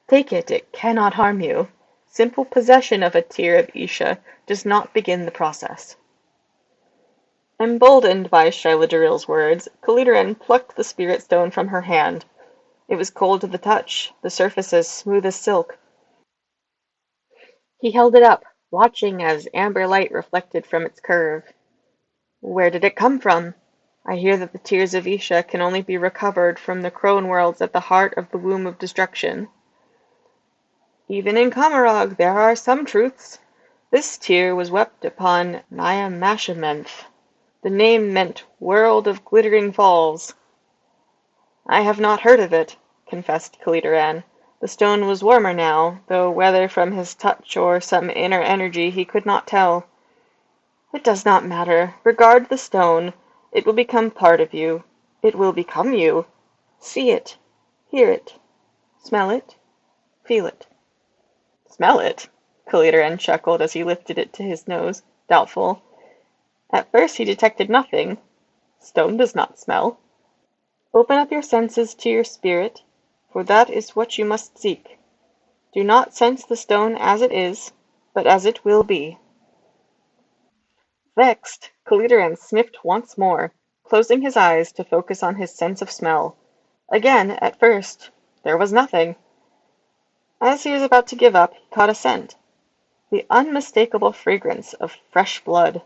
Take it, it cannot harm you. Simple possession of a tear of Isha does not begin the process. Emboldened by Shyla words, Kolidaran plucked the spirit stone from her hand. It was cold to the touch, the surface as smooth as silk. He held it up, watching as amber light reflected from its curve. Where did it come from? I hear that the tears of Isha can only be recovered from the crone worlds at the heart of the womb of destruction. Even in Kamarag there are some truths. This tear was wept upon Nyamashamenth. The name meant World of Glittering Falls. I have not heard of it, confessed Kolidaran. The stone was warmer now, though whether from his touch or some inner energy he could not tell. It does not matter. Regard the stone. It will become part of you. It will become you. See it. Hear it. Smell it. Feel it. Smell it? Kolidaran chuckled as he lifted it to his nose, doubtful. At first he detected nothing. Stone does not smell. Open up your senses to your spirit, for that is what you must seek. Do not sense the stone as it is, but as it will be. Vexed, Kolidaran sniffed once more, closing his eyes to focus on his sense of smell. Again, at first, there was nothing. As he was about to give up, he caught a scent, the unmistakable fragrance of fresh blood.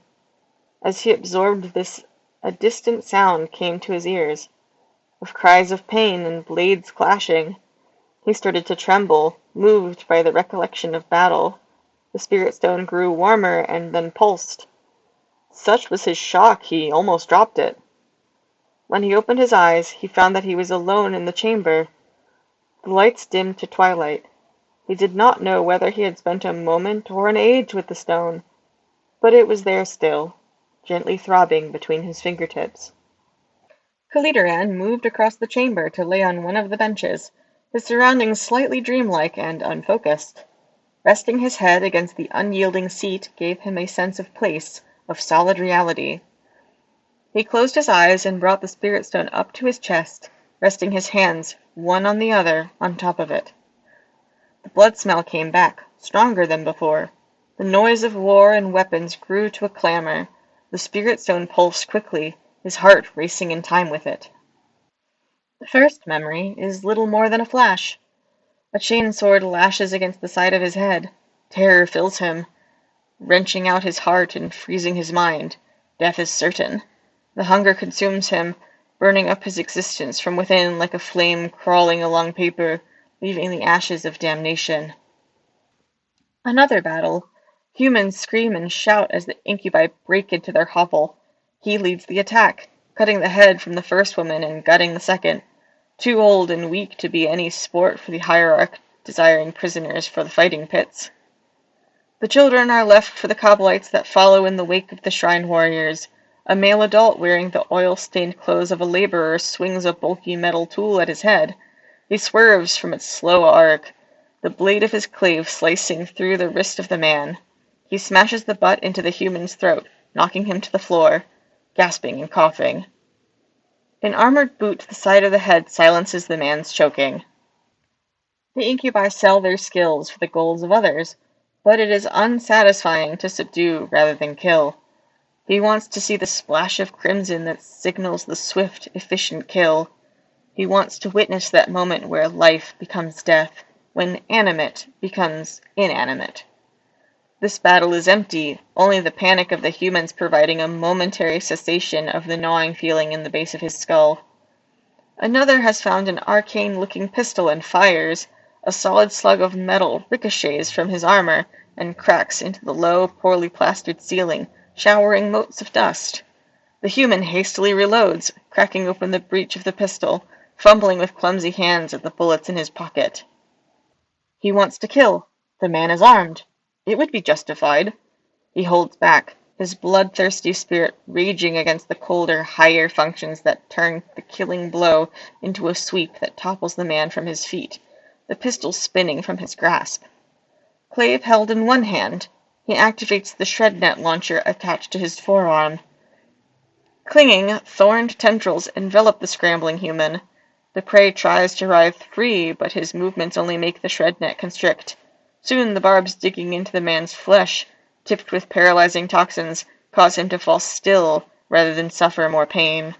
As he absorbed this, a distant sound came to his ears, of cries of pain and blades clashing. He started to tremble, moved by the recollection of battle. The spirit stone grew warmer and then pulsed. Such was his shock he almost dropped it. When he opened his eyes, he found that he was alone in the chamber. The lights dimmed to twilight. He did not know whether he had spent a moment or an age with the stone, but it was there still, gently throbbing between his fingertips. Kolidaran moved across the chamber to lay on one of the benches, his surroundings slightly dreamlike and unfocused. Resting his head against the unyielding seat gave him a sense of place, of solid reality. He closed his eyes and brought the spirit stone up to his chest, resting his hands, one on the other, on top of it. The blood smell came back, stronger than before. The noise of war and weapons grew to a clamor. The spirit stone pulsed quickly, his heart racing in time with it. The first memory is little more than a flash. A chain sword lashes against the side of his head. Terror fills him, wrenching out his heart and freezing his mind. Death is certain. The hunger consumes him, burning up his existence from within like a flame crawling along paper, leaving the ashes of damnation. Another battle. Humans scream and shout as the incubi break into their hovel. He leads the attack, cutting the head from the first woman and gutting the second. Too old and weak to be any sport for the hierarch, desiring prisoners for the fighting pits. The children are left for the Kobollites that follow in the wake of the shrine warriors. A male adult wearing the oil-stained clothes of a laborer swings a bulky metal tool at his head. He swerves from its slow arc, the blade of his clave slicing through the wrist of the man. He smashes the butt into the human's throat, knocking him to the floor, gasping and coughing. An armored boot to the side of the head silences the man's choking. The incubi sell their skills for the goals of others, but it is unsatisfying to subdue rather than kill. He wants to see the splash of crimson that signals the swift, efficient kill. He wants to witness that moment where life becomes death, when animate becomes inanimate. This battle is empty, only the panic of the humans providing a momentary cessation of the gnawing feeling in the base of his skull. Another has found an arcane-looking pistol and fires. A solid slug of metal ricochets from his armor and cracks into the low, poorly plastered ceiling, showering motes of dust. The human hastily reloads, cracking open the breech of the pistol, fumbling with clumsy hands at the bullets in his pocket. He wants to kill. The man is armed. It would be justified. He holds back, his bloodthirsty spirit raging against the colder, higher functions that turn the killing blow into a sweep that topples the man from his feet, the pistol spinning from his grasp. Clave held in one hand, he activates the shred net launcher attached to his forearm. Clinging, thorned tendrils envelop the scrambling human. The prey tries to writhe free, but his movements only make the shred net constrict. Soon the barbs digging into the man's flesh, tipped with paralyzing toxins, cause him to fall still rather than suffer more pain.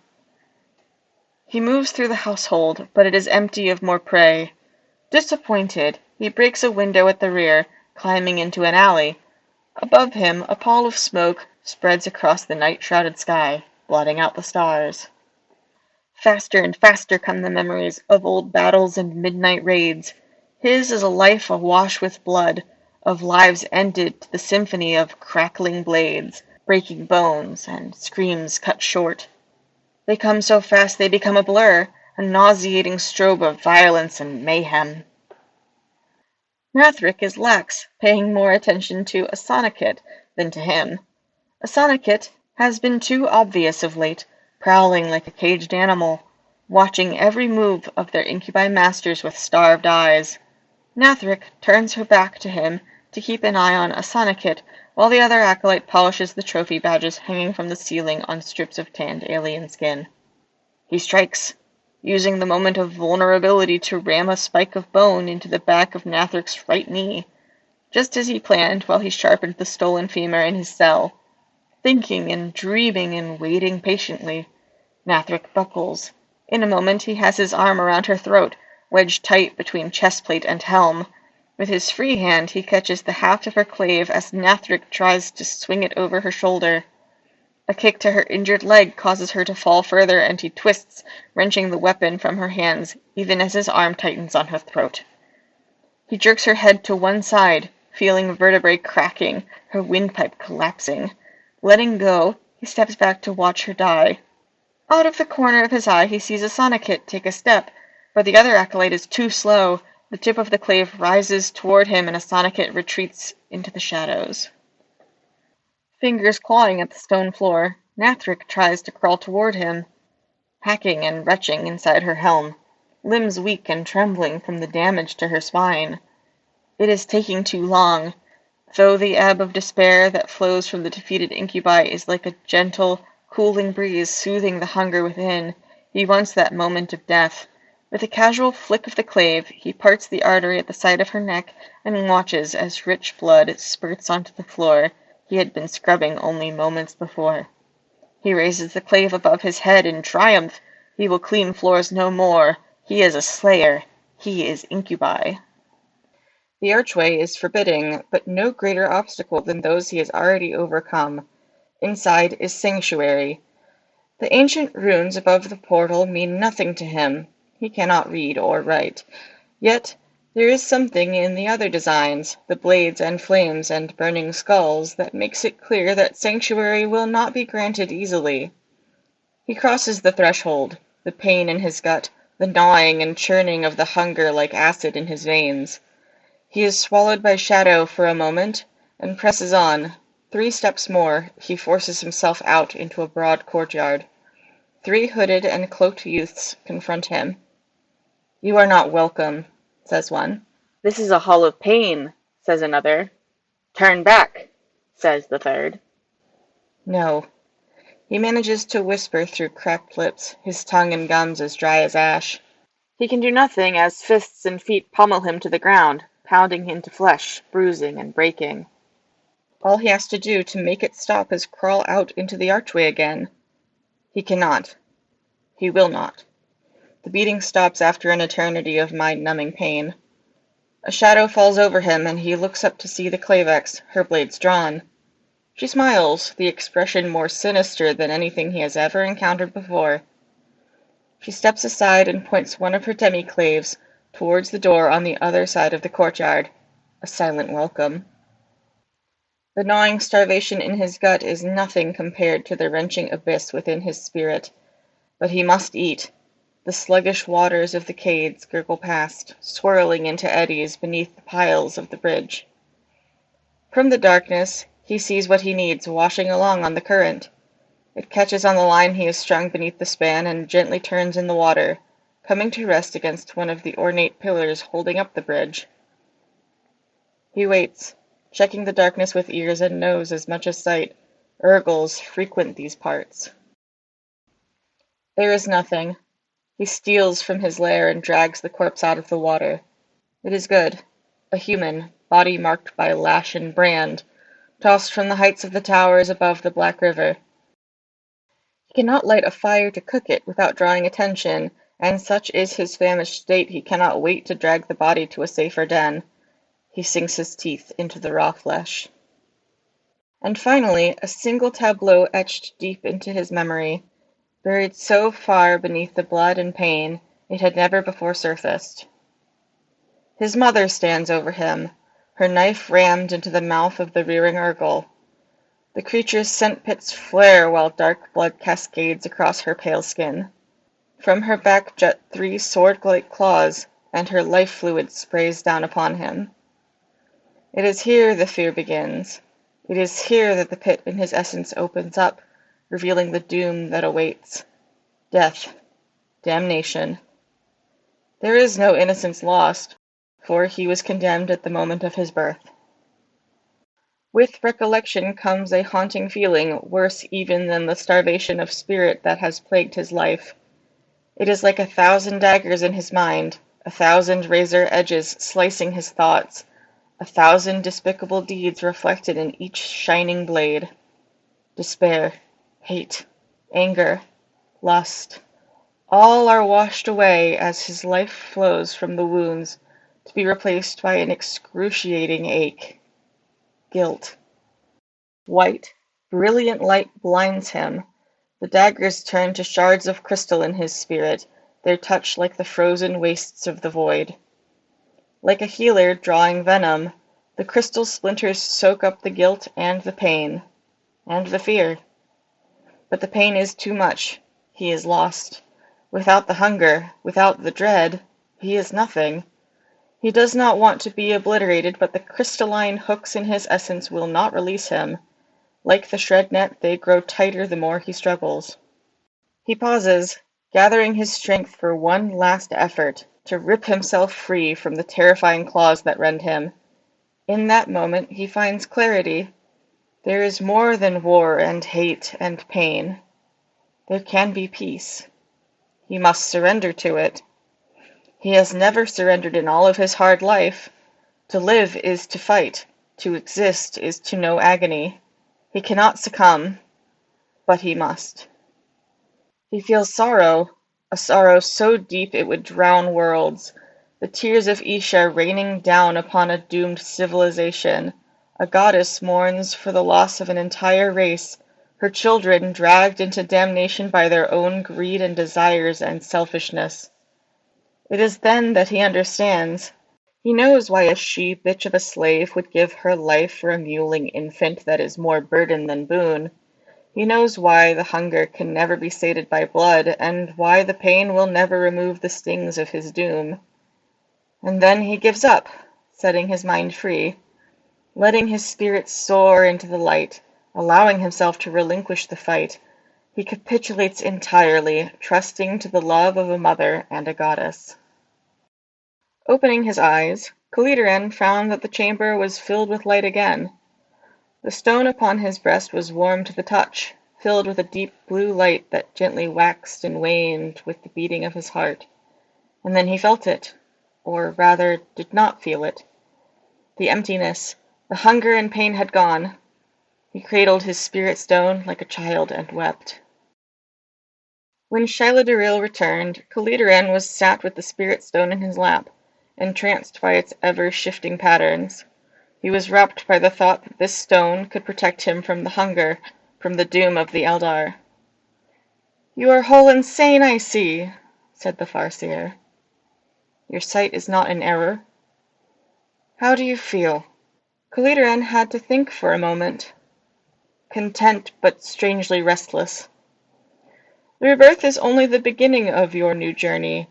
He moves through the household, but it is empty of more prey. Disappointed, he breaks a window at the rear, climbing into an alley. Above him, a pall of smoke spreads across the night-shrouded sky, blotting out the stars. Faster and faster come the memories of old battles and midnight raids. His is a life awash with blood, of lives ended to the symphony of crackling blades, breaking bones, and screams cut short. They come so fast they become a blur, a nauseating strobe of violence and mayhem. Nathric is lax, paying more attention to Asanakit than to him. Asanakit has been too obvious of late, prowling like a caged animal, watching every move of their incubi masters with starved eyes. Nathric turns her back to him to keep an eye on Asanakit while the other acolyte polishes the trophy badges hanging from the ceiling on strips of tanned alien skin. He strikes, using the moment of vulnerability to ram a spike of bone into the back of Nathric's right knee, just as he planned while he sharpened the stolen femur in his cell. Thinking and dreaming and waiting patiently, Nathric buckles. In a moment he has his arm around her throat, wedged tight between chestplate and helm. With his free hand he catches the haft of her clave as Nathric tries to swing it over her shoulder. A kick to her injured leg causes her to fall further, and he twists, wrenching the weapon from her hands, even as his arm tightens on her throat. He jerks her head to one side, feeling vertebrae cracking, her windpipe collapsing. Letting go, he steps back to watch her die. Out of the corner of his eye he sees a sonikit take a step, but the other acolyte is too slow. The tip of the clave rises toward him and a sonikit retreats into the shadows. Fingers clawing at the stone floor, Nathric tries to crawl toward him, hacking and retching inside her helm, limbs weak and trembling from the damage to her spine. It is taking too long, though the ebb of despair that flows from the defeated incubi is like a gentle, cooling breeze soothing the hunger within. He wants that moment of death. With a casual flick of the clave, he parts the artery at the side of her neck and watches as rich blood spurts onto the floor he had been scrubbing only moments before. He raises the clave above his head in triumph. He will clean floors no more. He is a slayer. He is incubi. The archway is forbidding, but no greater obstacle than those he has already overcome. Inside is sanctuary. The ancient runes above the portal mean nothing to him. He cannot read or write. Yet there is something in the other designs, the blades and flames and burning skulls, that makes it clear that sanctuary will not be granted easily. He crosses the threshold, the pain in his gut, the gnawing and churning of the hunger like acid in his veins. He is swallowed by shadow for a moment, and presses on. 3 steps more, he forces himself out into a broad courtyard. 3 hooded and cloaked youths confront him. "You are not welcome," says one. "This is a hall of pain," says another. "Turn back," says the third. No. He manages to whisper through cracked lips, his tongue and gums as dry as ash. He can do nothing as fists and feet pommel him to the ground, pounding into flesh, bruising and breaking. All he has to do to make it stop is crawl out into the archway again. He cannot. He will not. The beating stops after an eternity of mind-numbing pain. A shadow falls over him, and he looks up to see the Clavex, her blades drawn. She smiles, the expression more sinister than anything he has ever encountered before. She steps aside and points one of her demi-claves towards the door on the other side of the courtyard, a silent welcome. The gnawing starvation in his gut is nothing compared to the wrenching abyss within his spirit. But he must eat. The sluggish waters of the Cades gurgle past, swirling into eddies beneath the piles of the bridge. From the darkness, he sees what he needs washing along on the current. It catches on the line he has strung beneath the span and gently turns in the water, coming to rest against one of the ornate pillars holding up the bridge. He waits, checking the darkness with ears and nose as much as sight. Urgles frequent these parts. There is nothing. He steals from his lair and drags the corpse out of the water. It is good. A human, body marked by lash and brand, tossed from the heights of the towers above the Black River. He cannot light a fire to cook it without drawing attention, and such is his famished state he cannot wait to drag the body to a safer den. He sinks his teeth into the raw flesh. And finally, a single tableau etched deep into his memory, buried so far beneath the blood and pain, it had never before surfaced. His mother stands over him, her knife rammed into the mouth of the rearing Urgle. The creature's scent pits flare while dark blood cascades across her pale skin. From her back jut 3 sword-like claws, and her life fluid sprays down upon him. It is here the fear begins. It is here that the pit in his essence opens up, revealing the doom that awaits. Death. Damnation. There is no innocence lost, for he was condemned at the moment of his birth. With recollection comes a haunting feeling, worse even than the starvation of spirit that has plagued his life. It is like 1,000 daggers in his mind, 1,000 razor edges slicing his thoughts, 1,000 despicable deeds reflected in each shining blade. Despair, hate, anger, lust, all are washed away as his life flows from the wounds, to be replaced by an excruciating ache. Guilt. White, brilliant light blinds him. The daggers turn to shards of crystal in his spirit, their touch like the frozen wastes of the void. Like a healer drawing venom, the crystal splinters soak up the guilt and the pain, and the fear. But the pain is too much. He is lost. Without the hunger, without the dread, he is nothing. He does not want to be obliterated, but the crystalline hooks in his essence will not release him. Like the shred net, they grow tighter the more he struggles. He pauses, gathering his strength for one last effort, to rip himself free from the terrifying claws that rend him. In that moment he finds clarity. There is more than war and hate and pain. There can be peace. He must surrender to it. He has never surrendered in all of his hard life. To live is to fight. To exist is to know agony. He cannot succumb, but he must. He feels sorrow, a sorrow so deep it would drown worlds, the tears of Isha raining down upon a doomed civilization. A goddess mourns for the loss of an entire race, her children dragged into damnation by their own greed and desires and selfishness. It is then that he understands. He knows why a she-bitch of a slave would give her life for a mewling infant that is more burden than boon. He knows why the hunger can never be sated by blood, and why the pain will never remove the stings of his doom. And then he gives up, setting his mind free, letting his spirit soar into the light, allowing himself to relinquish the fight. He capitulates entirely, trusting to the love of a mother and a goddess. Opening his eyes, Kolidaran found that the chamber was filled with light again. The stone upon his breast was warm to the touch, filled with a deep blue light that gently waxed and waned with the beating of his heart. And then he felt it, or rather did not feel it. The emptiness, the hunger and pain had gone. He cradled his spirit stone like a child and wept. When Shailaduril returned, Kolidaran was sat with the spirit stone in his lap, entranced by its ever-shifting patterns. He was rapt by the thought that this stone could protect him from the hunger, from the doom of the Eldar. "You are whole and sane, I see," said the Farseer. "Your sight is not in error." "How do you feel?" Kolidaran had to think for a moment. Content, but strangely restless. "The rebirth is only the beginning of your new journey.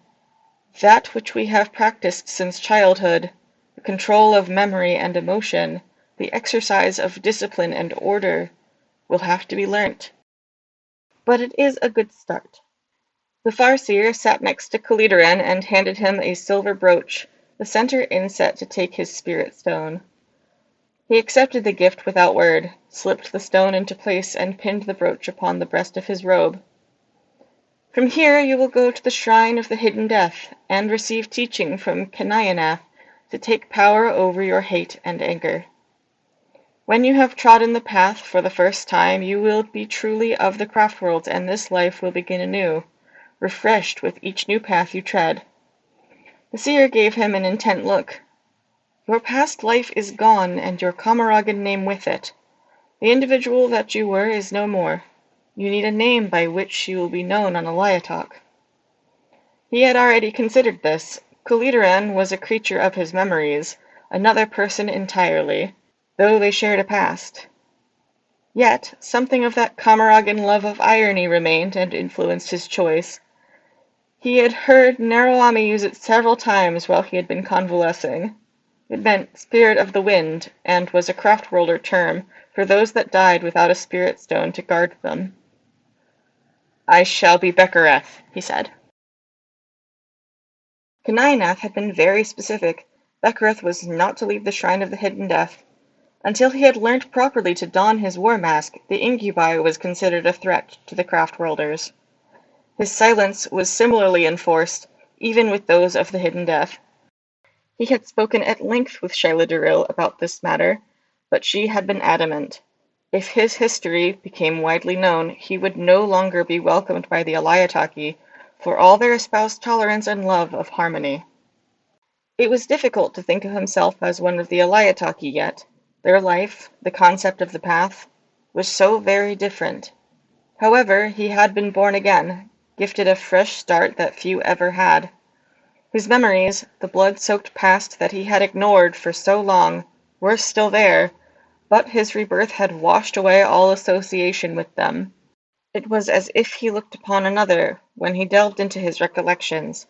That which we have practiced since childhood, the control of memory and emotion, the exercise of discipline and order, will have to be learnt. But it is a good start." The Farseer sat next to Kolidaran and handed him a silver brooch, the center inset to take his spirit stone. He accepted the gift without word, slipped the stone into place and pinned the brooch upon the breast of his robe. "From here you will go to the Shrine of the Hidden Death, and receive teaching from Kenayanath to take power over your hate and anger. When you have trodden the path for the first time, you will be truly of the Craftworlds, and this life will begin anew, refreshed with each new path you tread." The seer gave him an intent look. "Your past life is gone, and your Kamaragan name with it. The individual that you were is no more. You need a name by which you will be known on Alaitoc." He had already considered this. Kolidaran was a creature of his memories, another person entirely, though they shared a past. Yet something of that Kamaragan love of irony remained and influenced his choice. He had heard Naroami use it several times while he had been convalescing. It meant spirit of the wind, and was a Craftworlder term for those that died without a spirit stone to guard them. "I shall be Bekareth," he said. Kenayanath had been very specific. Bekareth was not to leave the Shrine of the Hidden Death. Until he had learnt properly to don his war mask, the incubi was considered a threat to the Craftworlders. His silence was similarly enforced, even with those of the Hidden Death. He had spoken at length with Shaila Duril about this matter, but she had been adamant. If his history became widely known, he would no longer be welcomed by the Alaitoc, for all their espoused tolerance and love of harmony. It was difficult to think of himself as one of the Alaitoc yet. Their life, the concept of the path, was so very different. However, he had been born again, gifted a fresh start that few ever had. His memories, the blood-soaked past that he had ignored for so long, were still there, but his rebirth had washed away all association with them. It was as if he looked upon another, when he delved into his recollections,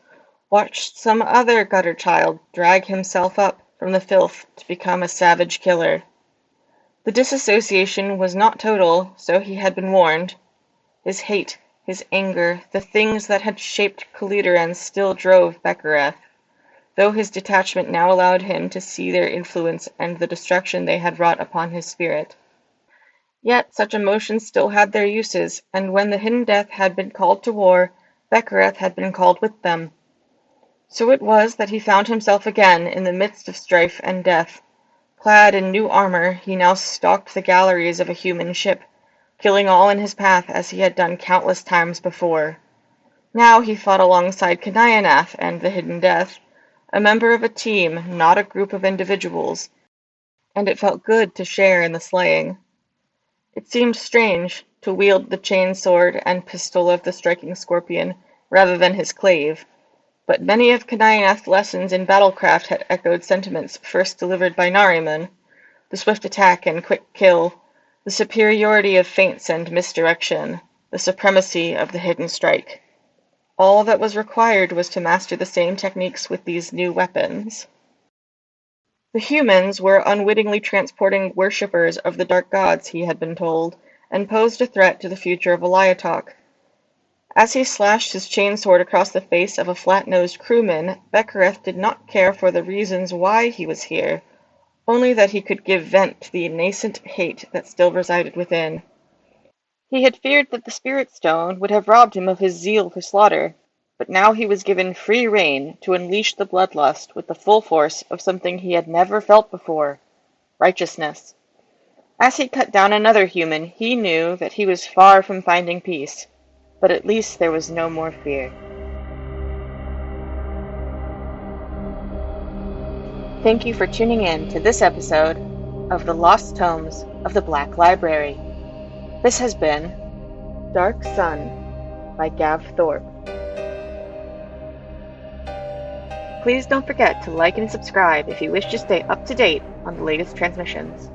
watched some other gutter child drag himself up from the filth to become a savage killer. The disassociation was not total, so he had been warned. His hate, his anger, the things that had shaped Kolidaran still drove Bechereth, though his detachment now allowed him to see their influence and the destruction they had wrought upon his spirit. Yet such emotions still had their uses, and when the Hidden Death had been called to war, Bechereth had been called with them. So it was that he found himself again in the midst of strife and death. Clad in new armor, he now stalked the galleries of a human ship, killing all in his path as he had done countless times before. Now he fought alongside Kanianath and the Hidden Death, a member of a team, not a group of individuals, and it felt good to share in the slaying. It seemed strange to wield the chain sword and pistol of the striking scorpion rather than his clave, but many of Kanianath's lessons in battlecraft had echoed sentiments first delivered by Nariman: the swift attack and quick kill, the superiority of feints and misdirection, the supremacy of the hidden strike. All that was required was to master the same techniques with these new weapons. The humans were unwittingly transporting worshippers of the dark gods, he had been told, and posed a threat to the future of Alaitoc. As he slashed his chainsword across the face of a flat-nosed crewman, Bechereth did not care for the reasons why he was here, only that he could give vent to the nascent hate that still resided within. He had feared that the Spirit Stone would have robbed him of his zeal for slaughter, but now he was given free rein to unleash the bloodlust with the full force of something he had never felt before: righteousness. As he cut down another human, he knew that he was far from finding peace, but at least there was no more fear. Thank you for tuning in to this episode of The Lost Tomes of the Black Library. This has been Dark Sun by Gav Thorpe. Please don't forget to like and subscribe if you wish to stay up to date on the latest transmissions.